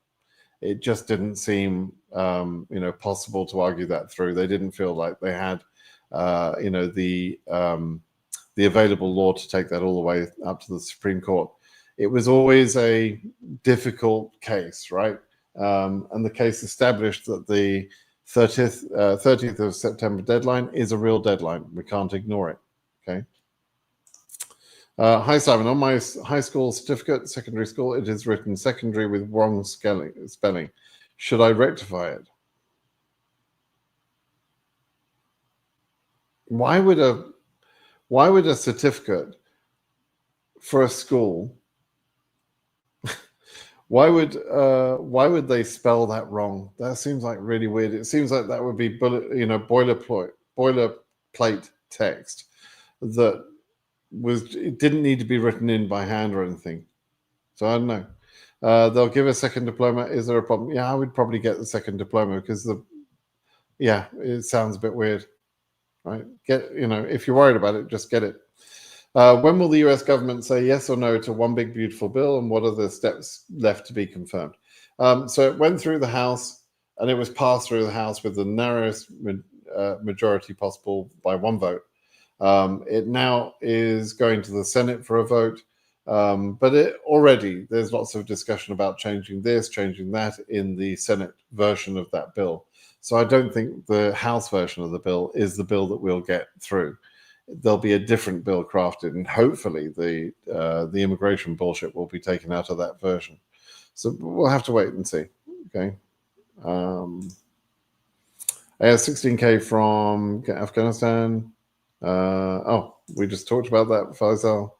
it just didn't seem possible to argue that through. They didn't feel like they had the the available law to take that all the way up to the Supreme Court. It was always a difficult case, right? And the case established that the 30th of September deadline is a real deadline. We can't ignore it, okay? Hi, Simon. On my high school certificate, secondary school, it is written secondary with wrong spelling. Should I rectify it? Why would a certificate for a school, why would they spell that wrong? That seems like really weird. It seems like that would be boilerplate text that it didn't need to be written in by hand or anything. So I don't know. They'll give a second diploma. Is there a problem? Yeah, I would probably get the second diploma because it sounds a bit weird, right? If you're worried about it, just get it. When will the US government say yes or no to one big beautiful bill, and what are the steps left to be confirmed? So it went through the House, and it was passed through the House with the narrowest majority possible by one vote. It now is going to the Senate for a vote, but there's lots of discussion about changing this, changing that in the Senate version of that bill. So I don't think the House version of the bill is the bill that we'll get through. There'll be a different bill crafted, and hopefully the immigration bullshit will be taken out of that version. So we'll have to wait and see. Okay. I have 16K from Afghanistan. We just talked about that, Faisal.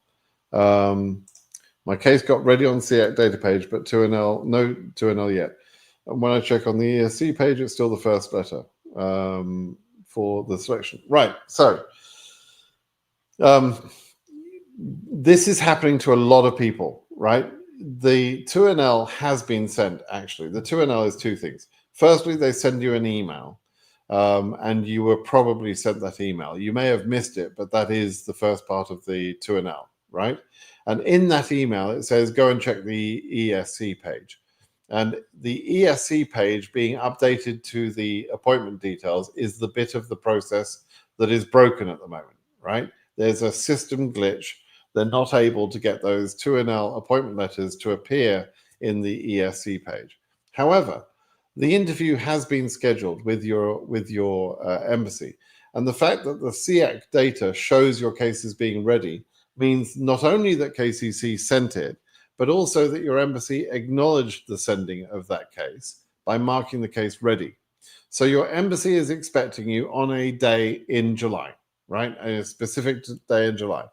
My case got ready on SEAC data page, but 2NL, no 2NL yet. And when I check on the ESC page, it's still the first letter for the selection. Right, so this is happening to a lot of people, right? The 2NL has been sent, actually. The 2NL is two things. Firstly, they send you an email. And you were probably sent that email. You may have missed it, but that is the first part of the 2NL, right? And in that email, it says, go and check the ESC page. And the ESC page being updated to the appointment details is the bit of the process that is broken at the moment, right? There's a system glitch. They're not able to get those 2NL appointment letters to appear in the ESC page. However, the interview has been scheduled with your embassy, and the fact that the SEAC data shows your case is being ready means not only that KCC sent it, but also that your embassy acknowledged the sending of that case by marking the case ready. So your embassy is expecting you on a day in July, right? A specific day in July.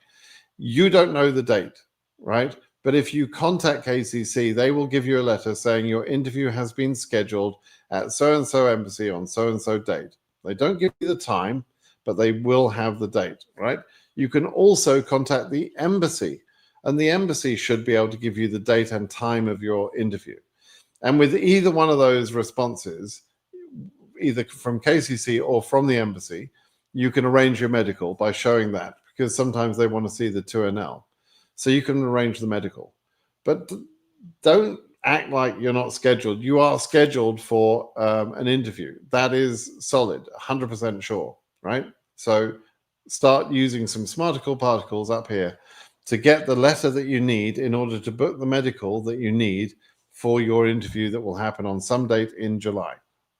You don't know the date, right? But if you contact KCC, they will give you a letter saying your interview has been scheduled at so-and-so embassy on so-and-so date. They don't give you the time, but they will have the date, right? You can also contact the embassy, and the embassy should be able to give you the date and time of your interview. And with either one of those responses, either from KCC or from the embassy, you can arrange your medical by showing that, because sometimes they want to see the 2NL. So you can arrange the medical, but don't act like you're not scheduled. You are scheduled for an interview. That is solid, 100% sure, right? So start using some smarticle particles up here to get the letter that you need in order to book the medical that you need for your interview that will happen on some date in July.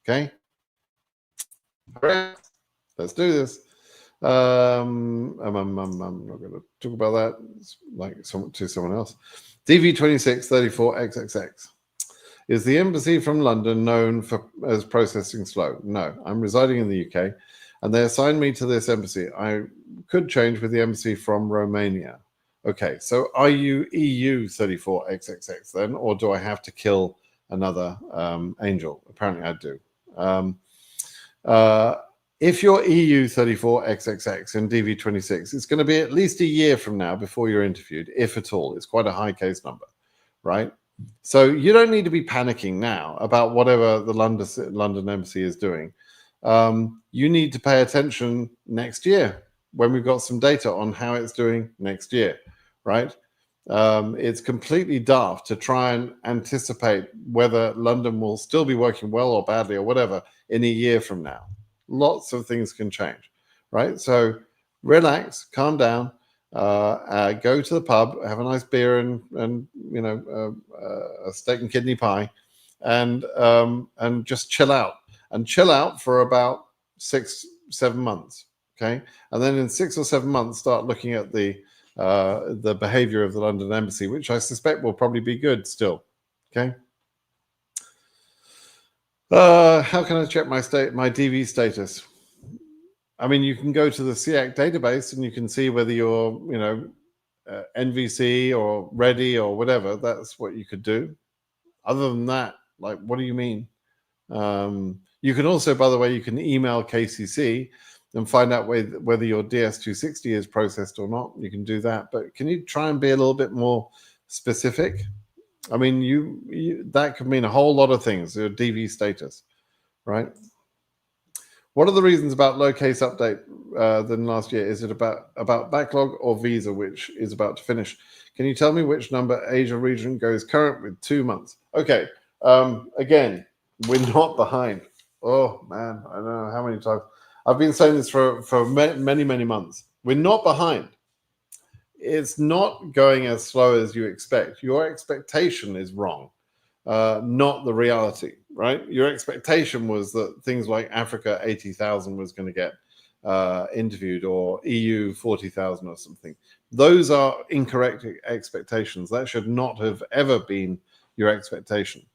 Okay? Let's do this. I'm not going to talk about that. It's like to someone else. DV2634XXX. Is the embassy from London known as processing slow? No, I'm residing in the UK, and they assigned me to this embassy. I could change with the embassy from Romania. Okay, so are you EU34XXX then, or do I have to kill another angel? Apparently I do. If you're EU34XXX and DV26, it's going to be at least a year from now before you're interviewed, if at all. It's quite a high case number, right? So you don't need to be panicking now about whatever the London Embassy is doing. You need to pay attention next year when we've got some data on how it's doing next year, right? It's completely daft to try and anticipate whether London will still be working well or badly or whatever in a year from now. Lots of things can change, right? So relax, calm down. go to the pub, have a nice beer and a steak and kidney pie, and just chill out for about 6-7 months. Okay, and then in 6 or 7 months, start looking at the behavior of the London Embassy, which I suspect will probably be good still. Okay. How can I check my DV status? I mean, you can go to the SEAC database and you can see whether you're, NVC or ready or whatever. That's what you could do. Other than that, like, what do you mean? You can also, by the way, you can email KCC and find out whether your DS-260 is processed or not. You can do that. But can you try and be a little bit more specific? I mean, that could mean a whole lot of things, your DV status, right? What are the reasons about low case update than last year? Is it about backlog or visa, which is about to finish? Can you tell me which number Asia region goes current with 2 months? Okay. Again, we're not behind. Oh, man, I don't know how many times. I've been saying this for many, many months. We're not behind. It's not going as slow as you expect. Your expectation is wrong, not the reality, right? Your expectation was that things like Africa 80,000 was going to get interviewed, or EU 40,000 or something. Those are incorrect expectations. That should not have ever been your expectation.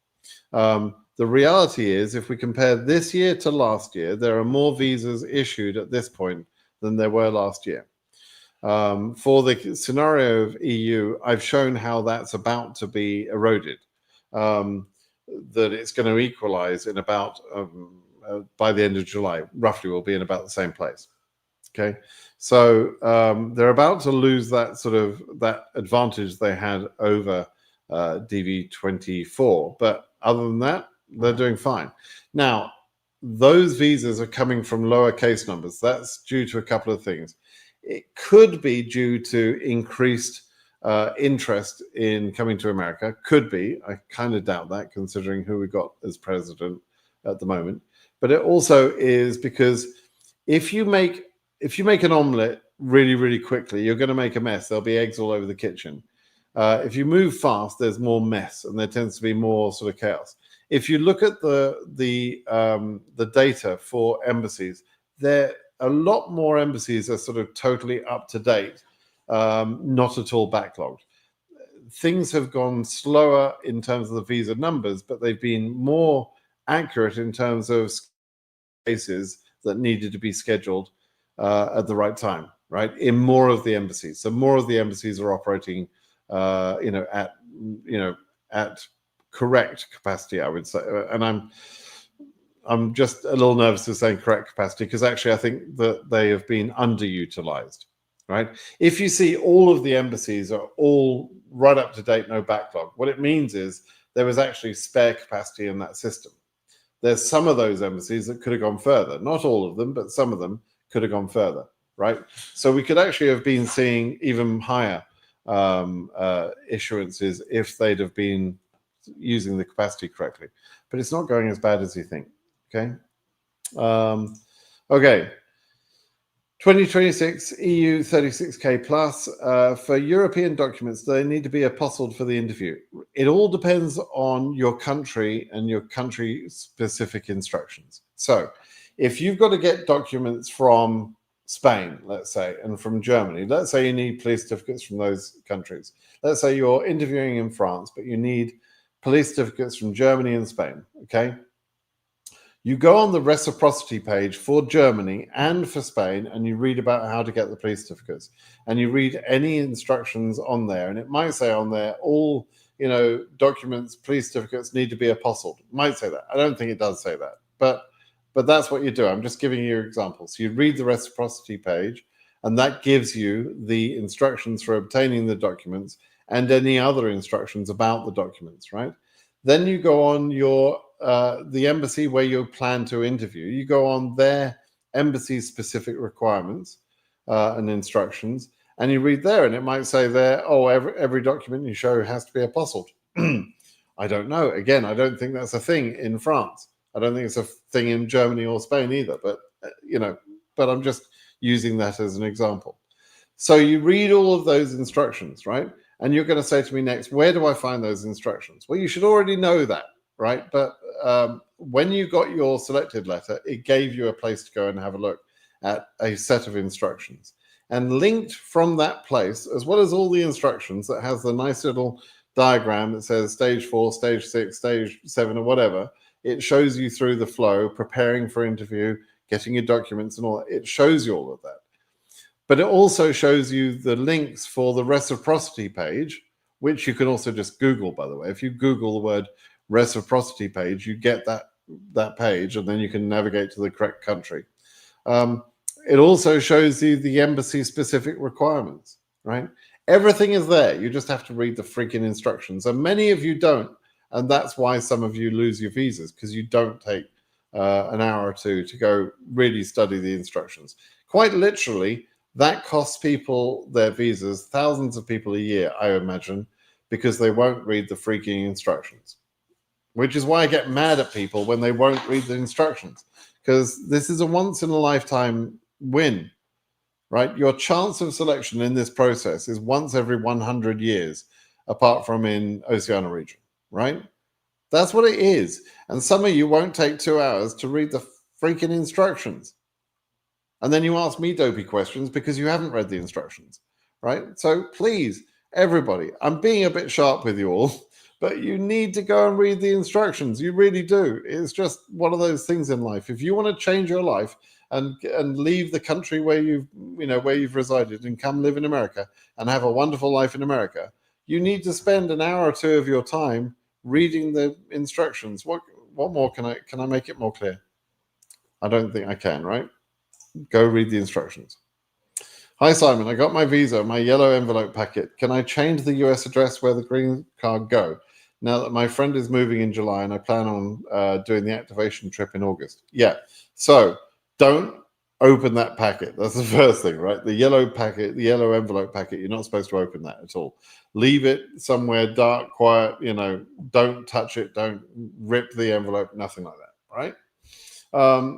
The reality is, if we compare this year to last year, there are more visas issued at this point than there were last year. For the scenario of EU, I've shown how that's about to be eroded, that it's going to equalize in about, by the end of July, roughly we'll be in about the same place. Okay, so they're about to lose that advantage they had over DV24, but other than that, they're doing fine. Now, those visas are coming from lower case numbers. That's due to a couple of things. It could be due to increased interest in coming to America. Could be. I kind of doubt that, considering who we got as president at the moment. But it also is because if you make an omelet really, really quickly, you're going to make a mess. There'll be eggs all over the kitchen. If you move fast, there's more mess, and there tends to be more sort of chaos. If you look at the data for embassies, a lot more embassies are sort of totally up to date, not at all backlogged. Things have gone slower in terms of the visa numbers, but they've been more accurate in terms of cases that needed to be scheduled at the right time, right? In more of the embassies. So more of the embassies are operating, at correct capacity, I would say. And I'm just a little nervous of saying correct capacity, because actually I think that they have been underutilized, right? If you see all of the embassies are all right up to date, no backlog, what it means is there was actually spare capacity in that system. There's some of those embassies that could have gone further. Not all of them, but some of them could have gone further, right? So we could actually have been seeing even higher issuances if they'd have been using the capacity correctly. But it's not going as bad as you think. Okay. Okay. 2026 EU 36K plus. For European documents, they need to be apostilled for the interview. It all depends on your country and your country specific instructions. So if you've got to get documents from Spain, let's say, and from Germany, let's say you need police certificates from those countries. Let's say you're interviewing in France, but you need police certificates from Germany and Spain. Okay. You go on the reciprocity page for Germany and for Spain, and you read about how to get the police certificates, and you read any instructions on there, and it might say on there, all documents, police certificates need to be apostilled. It might say that. I don't think it does say that, but that's what you do. I'm just giving you examples. So you read the reciprocity page, and that gives you the instructions for obtaining the documents and any other instructions about the documents, right? Then you go on the embassy where you plan to interview. You go on their embassy-specific requirements and instructions, and you read there, and it might say there, oh, every document you show has to be apostilled. I don't know. Again, I don't think that's a thing in France. I don't think it's a thing in Germany or Spain either. But but I'm just using that as an example. So you read all of those instructions, right? And you're going to say to me next, where do I find those instructions? Well, you should already know that, right? But when you got your selected letter, it gave you a place to go and have a look at a set of instructions. And linked from that place, as well as all the instructions that has the nice little diagram that says stage 4, stage 6, stage 7, or whatever, it shows you through the flow, preparing for interview, getting your documents and all that. It shows you all of that. But it also shows you the links for the reciprocity page, which you can also just Google, by the way. If you Google the word reciprocity page, you get that page, and then you can navigate to the correct country. It also shows you the embassy-specific requirements, right? Everything is there. You just have to read the freaking instructions. And many of you don't. And that's why some of you lose your visas, because you don't take an hour or two to go really study the instructions. Quite literally, that costs people their visas, thousands of people a year, I imagine, because they won't read the freaking instructions. Which is why I get mad at people when they won't read the instructions, because this is a once-in-a-lifetime win, right? Your chance of selection in this process is once every 100 years, apart from in Oceania region, right? That's what it is. And some of you won't take 2 hours to read the freaking instructions. And then you ask me dopey questions because you haven't read the instructions, right? So please, everybody, I'm being a bit sharp with you all, but you need to go and read the instructions. You really do. It's just one of those things in life. If you want to change your life and leave the country where you've resided and come live in America and have a wonderful life in America, you need to spend an hour or two of your time reading the instructions. What more can I make it more clear? I don't think I can, right? Go read the instructions. Hi, Simon. I got my visa, my yellow envelope packet. Can I change the US address where the green card go? Now that my friend is moving in July and I plan on doing the activation trip in August. Yeah. So don't open that packet. That's the first thing, right? The yellow packet, the yellow envelope packet, you're not supposed to open that at all. Leave it somewhere dark, quiet, don't touch it. Don't rip the envelope, nothing like that, right?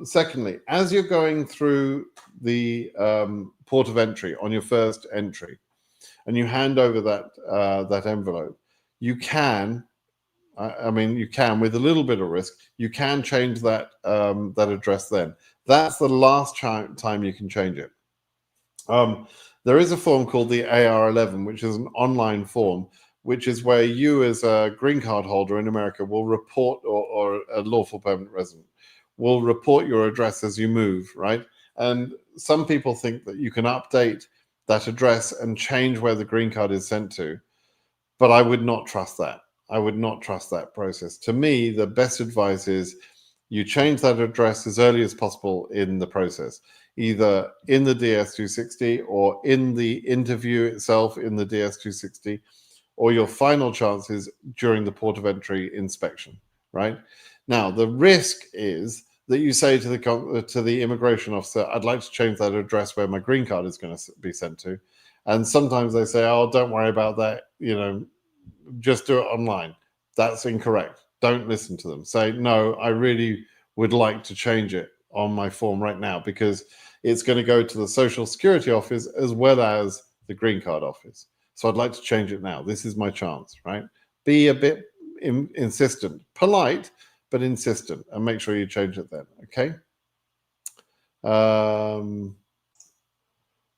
Secondly, as you're going through the port of entry on your first entry, and you hand over that envelope, you can, you can, with a little bit of risk, you can change that address. Then that's the last time you can change it. There is a form called the AR11, which is an online form, which is where you, as a green card holder in America, will report, or a lawful permanent resident, will report your address as you move, right? And some people think that you can update that address and change where the green card is sent to, but I would not trust that. I would not trust that process. To me, the best advice is you change that address as early as possible in the process, either in the DS-260 or in the interview itself in the DS-260, or your final chances during the port of entry inspection, right? Now, the risk is that you say to the immigration officer, I'd like to change that address where my green card is going to be sent to. And sometimes they say, oh, don't worry about that, just do it online. That's incorrect. Don't listen to them. Say, no, I really would like to change it on my form right now, because it's going to go to the Social Security office as well as the green card office. So I'd like to change it now. This is my chance, right? Be a bit insistent, polite, but insistent, and make sure you change it then, okay?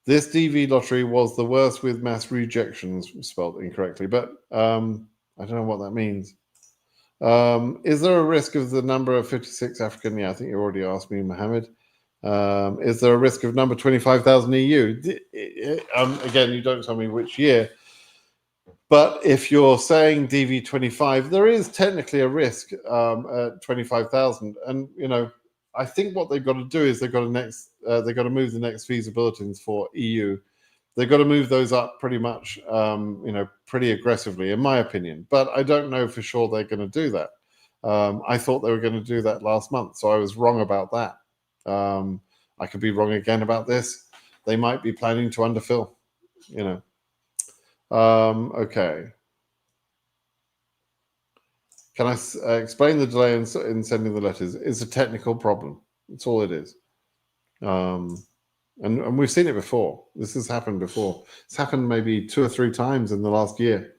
This DV lottery was the worst with mass rejections, spelled incorrectly, but I don't know what that means. Is there a risk of the number of 56 African? Yeah, I think you already asked me, Mohammed. Is there a risk of number 25,000 EU? Again, you don't tell me which year. But if you're saying DV25, there is technically a risk at 25,000. And, I think what they've got to do is they've got to move the next visa bulletins for EU. They've got to move those up pretty much, pretty aggressively, in my opinion. But I don't know for sure they're going to do that. I thought they were going to do that last month, so I was wrong about that. I could be wrong again about this. They might be planning to underfill, Okay. Can I explain the delay in sending the letters? It's a technical problem. That's all it is. And we've seen it before. This has happened before. It's happened maybe 2 or 3 times in the last year.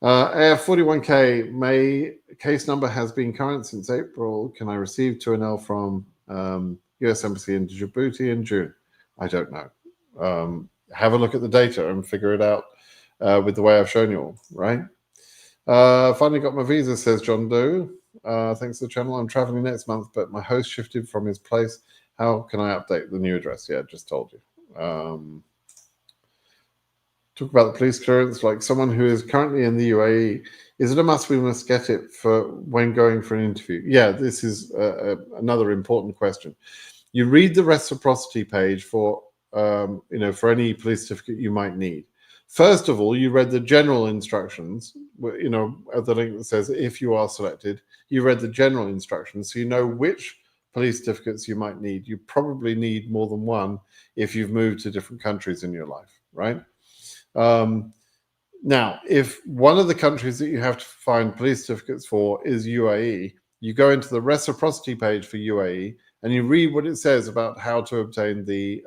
AF41K, May case number has been current since April. Can I receive 2NL from US Embassy in Djibouti in June? I don't know. Have a look at the data and figure it out with the way I've shown you all, right? Finally got my visa, says John Doe. Thanks to the channel. I'm traveling next month, but my host shifted from his place. How can I update the new address? Yeah, just told you. Talk about the police clearance, like someone who is currently in the UAE. Is it a must? We must get it for when going for an interview. Yeah, this is another important question. You read the reciprocity page for for any police certificate you might need. First of all, you read the general instructions, at the link that says if you are selected, you read the general instructions, so you know which police certificates you might need. You probably need more than one if you've moved to different countries in your life, right? Now, if one of the countries that you have to find police certificates for is UAE, you go into the reciprocity page for UAE and you read what it says about how to obtain the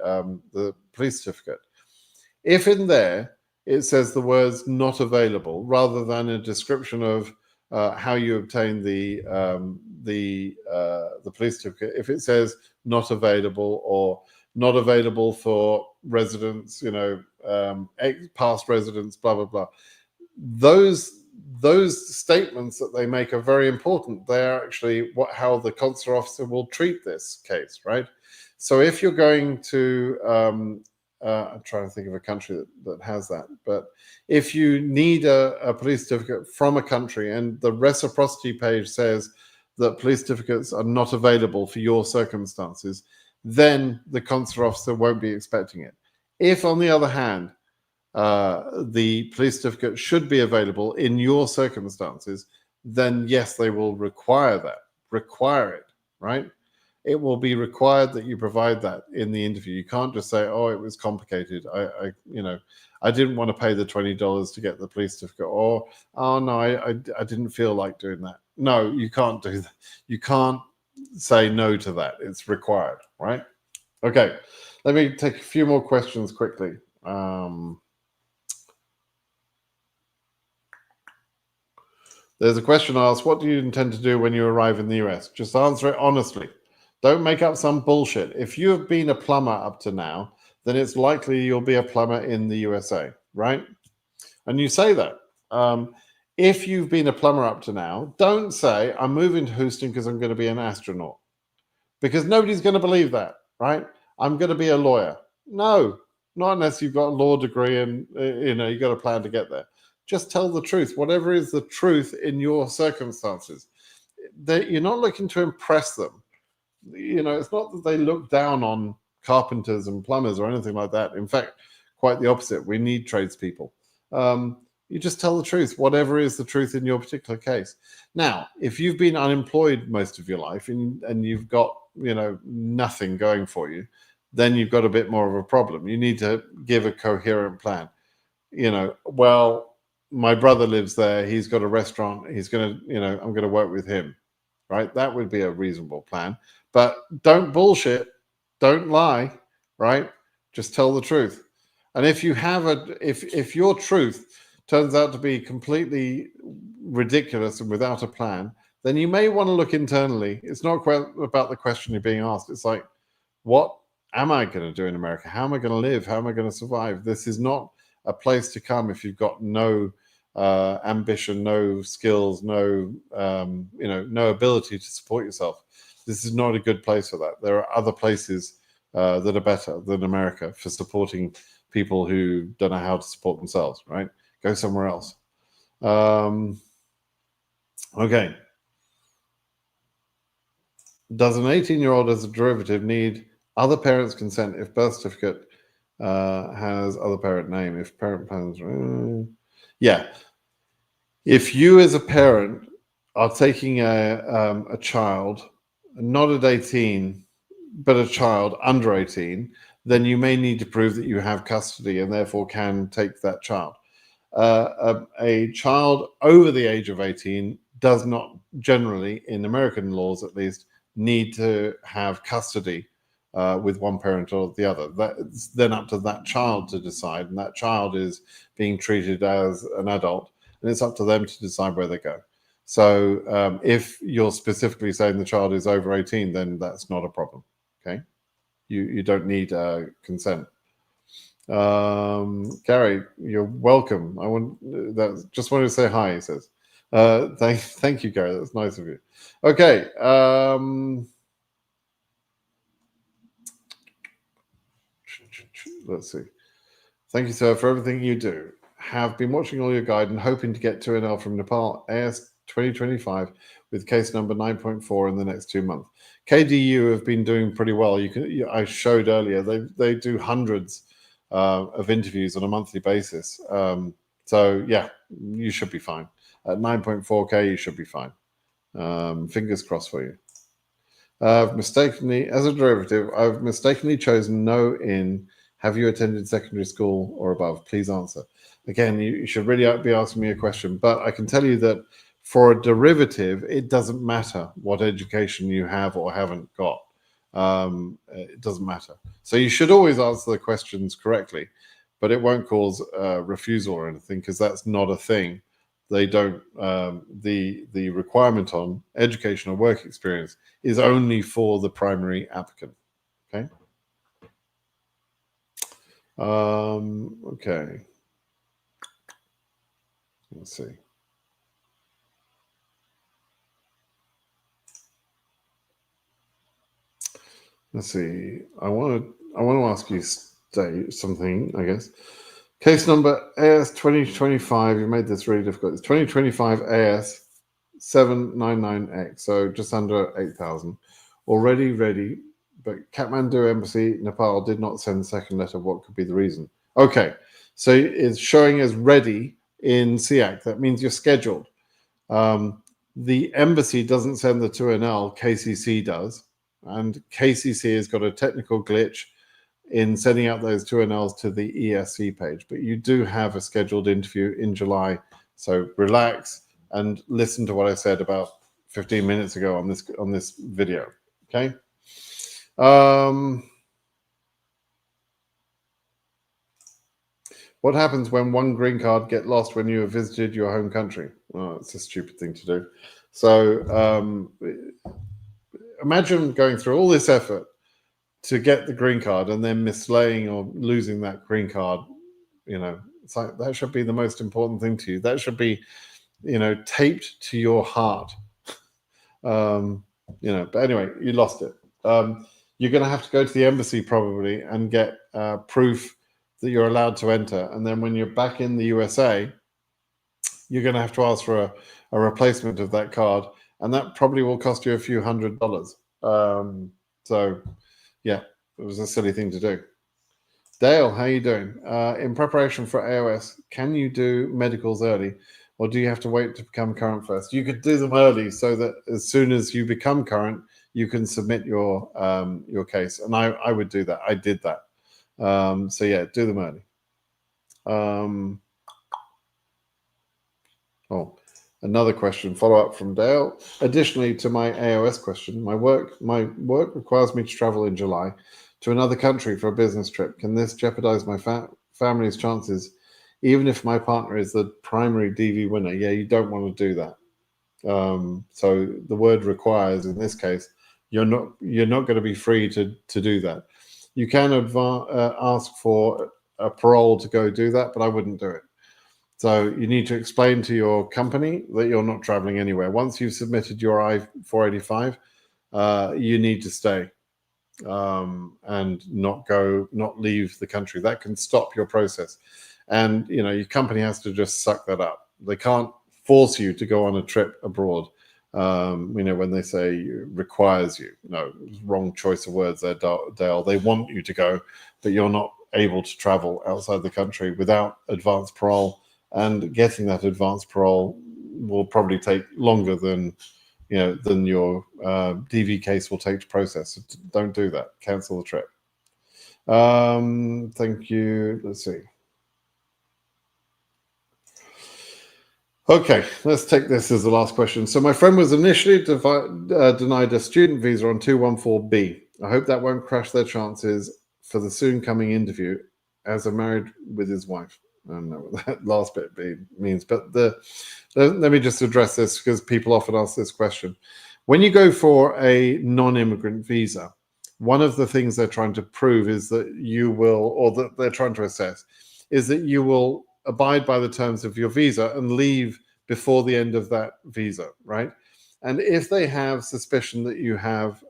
police certificate. If in there it says the words "not available" rather than a description of how you obtain the police certificate, if it says "not available" or "not available for residents," past residents, blah blah blah, those statements that they make are very important. They are actually how the consular officer will treat this case, right? So if you're going to I'm trying to think of a country that has that. But if you need a police certificate from a country and the reciprocity page says that police certificates are not available for your circumstances, then the consular officer won't be expecting it. If, on the other hand, the police certificate should be available in your circumstances, then yes, they will require it, right? It will be required that you provide that in the interview. You can't just say, "Oh, it was complicated. I didn't want to pay the $20 to get the police certificate," or "Oh no, I didn't feel like doing that." No, you can't do that. You can't say no to that. It's required, right? Okay, let me take a few more questions quickly. There's a question asked: what do you intend to do when you arrive in the US? Just answer it honestly. Don't make up some bullshit. If you have been a plumber up to now, then it's likely you'll be a plumber in the USA, right? And you say that. If you've been a plumber up to now, don't say, "I'm moving to Houston because I'm going to be an astronaut." Because nobody's going to believe that, right? "I'm going to be a lawyer." No, not unless you've got a law degree and you've got a plan to get there. Just tell the truth, whatever is the truth in your circumstances. You're not looking to impress them. It's not that they look down on carpenters and plumbers or anything like that. In fact, quite the opposite. We need tradespeople. You just tell the truth, whatever is the truth in your particular case. Now, if you've been unemployed most of your life and you've got, nothing going for you, then you've got a bit more of a problem. You need to give a coherent plan. Well, my brother lives there. He's got a restaurant. He's going to, I'm going to work with him, right? That would be a reasonable plan. But don't bullshit. Don't lie, right? Just tell the truth. And if you have if your truth turns out to be completely ridiculous and without a plan, then you may want to look internally. It's not quite about the question you're being asked. It's like, what am I going to do in America? How am I going to live? How am I going to survive? This is not a place to come if you've got no ambition, no skills, no ability to support yourself. This is not a good place for that. There are other places that are better than America for supporting people who don't know how to support themselves, right? Go somewhere else. Okay. Does an 18-year-old as a derivative need other parents' consent if birth certificate has other parent name? If parent plans, yeah. If you as a parent are taking a child, not at 18, but a child under 18, then you may need to prove that you have custody and therefore can take that child. A child over the age of 18 does not generally, in American laws at least, need to have custody with one parent or the other. That's then up to that child to decide, and that child is being treated as an adult, and it's up to them to decide where they go. So if you're specifically saying the child is over 18, then that's not a problem. Okay, you don't need consent. Gary, you're welcome. Just wanted to say hi. He says, thank you, Gary. That's nice of you. Okay. Let's see. Thank you, sir, for everything you do. Have been watching all your guide and hoping to get 2NL from Nepal AS 2025 with case number 9.4 in the next 2 months. KDU have been doing pretty well. I showed earlier they do hundreds of interviews on a monthly basis. So yeah, you should be fine. At 9.4K, you should be fine. Fingers crossed for you. As a derivative, I've mistakenly chosen no in. Have you attended secondary school or above? Please answer. Again, you should really be asking me a question, but I can tell you that for a derivative, it doesn't matter what education you have or haven't got. It doesn't matter. So you should always answer the questions correctly, but it won't cause refusal or anything, because that's not a thing. They don't. The requirement on education or work experience is only for the primary applicant. Okay. Okay. Let's see. Let's see. I want to ask you something, I guess. Case number AS 2025. You made this really difficult. It's 2025 AS 799X. So just under 8,000. Already ready, but Kathmandu Embassy, Nepal, did not send the second letter. What could be the reason? Okay. So it's showing as ready in SIAC. That means you're scheduled. The embassy doesn't send the 2NL. KCC does. And KCC has got a technical glitch in sending out those 2NLs to the ESC page. But you do have a scheduled interview in July. So relax and listen to what I said about 15 minutes ago on this video. Okay. What happens when one green card get lost when you have visited your home country? Well, it's a stupid thing to do. So imagine going through all this effort to get the green card and then mislaying or losing that green card. It's like that should be the most important thing to you. That should be, taped to your heart. But anyway, you lost it. You're going to have to go to the embassy probably and get proof that you're allowed to enter. And then when you're back in the USA, you're going to have to ask for a replacement of that card. And that probably will cost you a few $100s. So, yeah, it was a silly thing to do. Dale, how are you doing? In preparation for AOS, can you do medicals early, or do you have to wait to become current first? You could do them early so that as soon as you become current, you can submit your case. And I would do that. I did that. So yeah, do them early. Another question, follow up from Dale. Additionally to my AOS question, my work requires me to travel in July to another country for a business trip. Can this jeopardize my family's chances, even if my partner is the primary DV winner? Yeah, you don't want to do that. So the word requires in this case, you're not going to be free to do that. You can ask for a parole to go do that, but I wouldn't do it. So you need to explain to your company that you're not traveling anywhere. Once you've submitted your I-485, you need to stay and not leave the country. That can stop your process. And, your company has to just suck that up. They can't force you to go on a trip abroad. When they say requires you, no, wrong choice of words there, Dale. They want you to go, but you're not able to travel outside the country without advance parole. And getting that advance parole will probably take longer than your DV case will take to process. So don't do that. Cancel the trip. Thank you. Let's see. Okay, let's take this as the last question. So my friend was initially denied a student visa on 214B. I hope that won't crush their chances for the soon coming interview as a married with his wife. I don't know what that last bit means, but let me just address this because people often ask this question. When you go for a non-immigrant visa, one of the things they're trying to prove is that you will, or that they're trying to assess, is that you will abide by the terms of your visa and leave before the end of that visa, right? And if they have suspicion that you have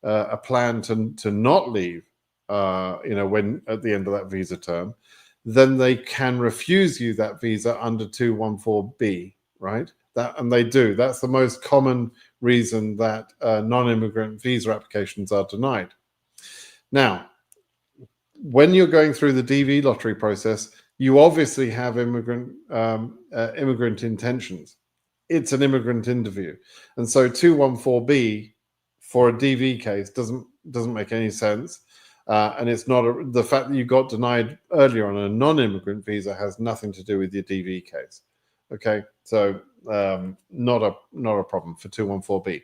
a plan to not leave, when at the end of that visa term, then they can refuse you that visa under 214B, right? And they do. That's the most common reason that non-immigrant visa applications are denied. Now, when you're going through the DV lottery process, you obviously have immigrant intentions. It's an immigrant interview, and so 214B for a DV case doesn't make any sense. And it's not the fact that you got denied earlier on a non-immigrant visa has nothing to do with your DV case. Okay, so not a problem for 214B.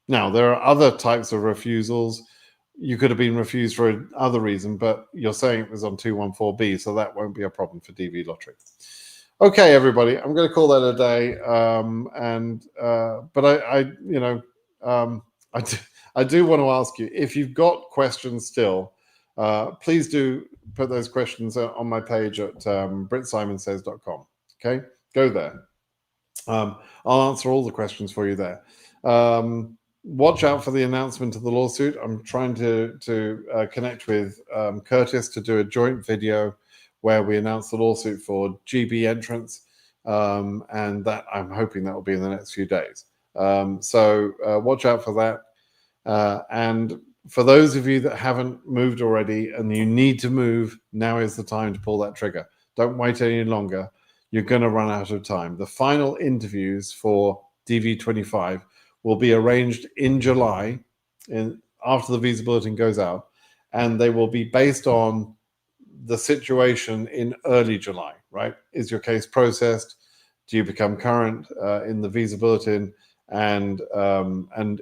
Now there are other types of refusals. You could have been refused for another reason, but you're saying it was on 214B, so that won't be a problem for DV lottery. Okay, everybody, I'm going to call that a day. I do want to ask you, if you've got questions still, please do put those questions on my page at BritSimonSays.com. Okay, go there. I'll answer all the questions for you there. Watch out for the announcement of the lawsuit. I'm trying to connect with Curtis to do a joint video where we announce the lawsuit for GB entrance, and that I'm hoping that will be in the next few days. So watch out for that. And for those of you that haven't moved already and you need to move, now is the time to pull that trigger. Don't wait any longer. You're going to run out of time. The final interviews for DV25 will be arranged in July, after the visa bulletin goes out, and they will be based on the situation in early July, right? Is your case processed? Do you become current in the visa bulletin? And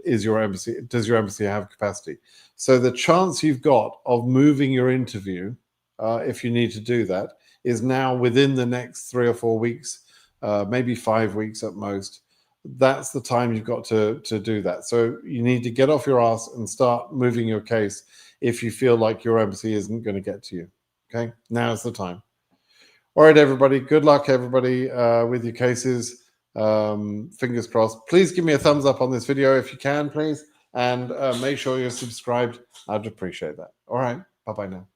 does your embassy have capacity? So the chance you've got of moving your interview, if you need to do that, is now within the next 3 or 4 weeks, maybe 5 weeks at most. That's the time you've got to do that. So you need to get off your ass and start moving your case if you feel like your embassy isn't going to get to you. Okay, now's the time. All right, everybody. Good luck, everybody, with your cases. Fingers crossed. Please give me a thumbs up on this video if you can, please. And make sure you're subscribed. I'd appreciate that. All right. Bye-bye now.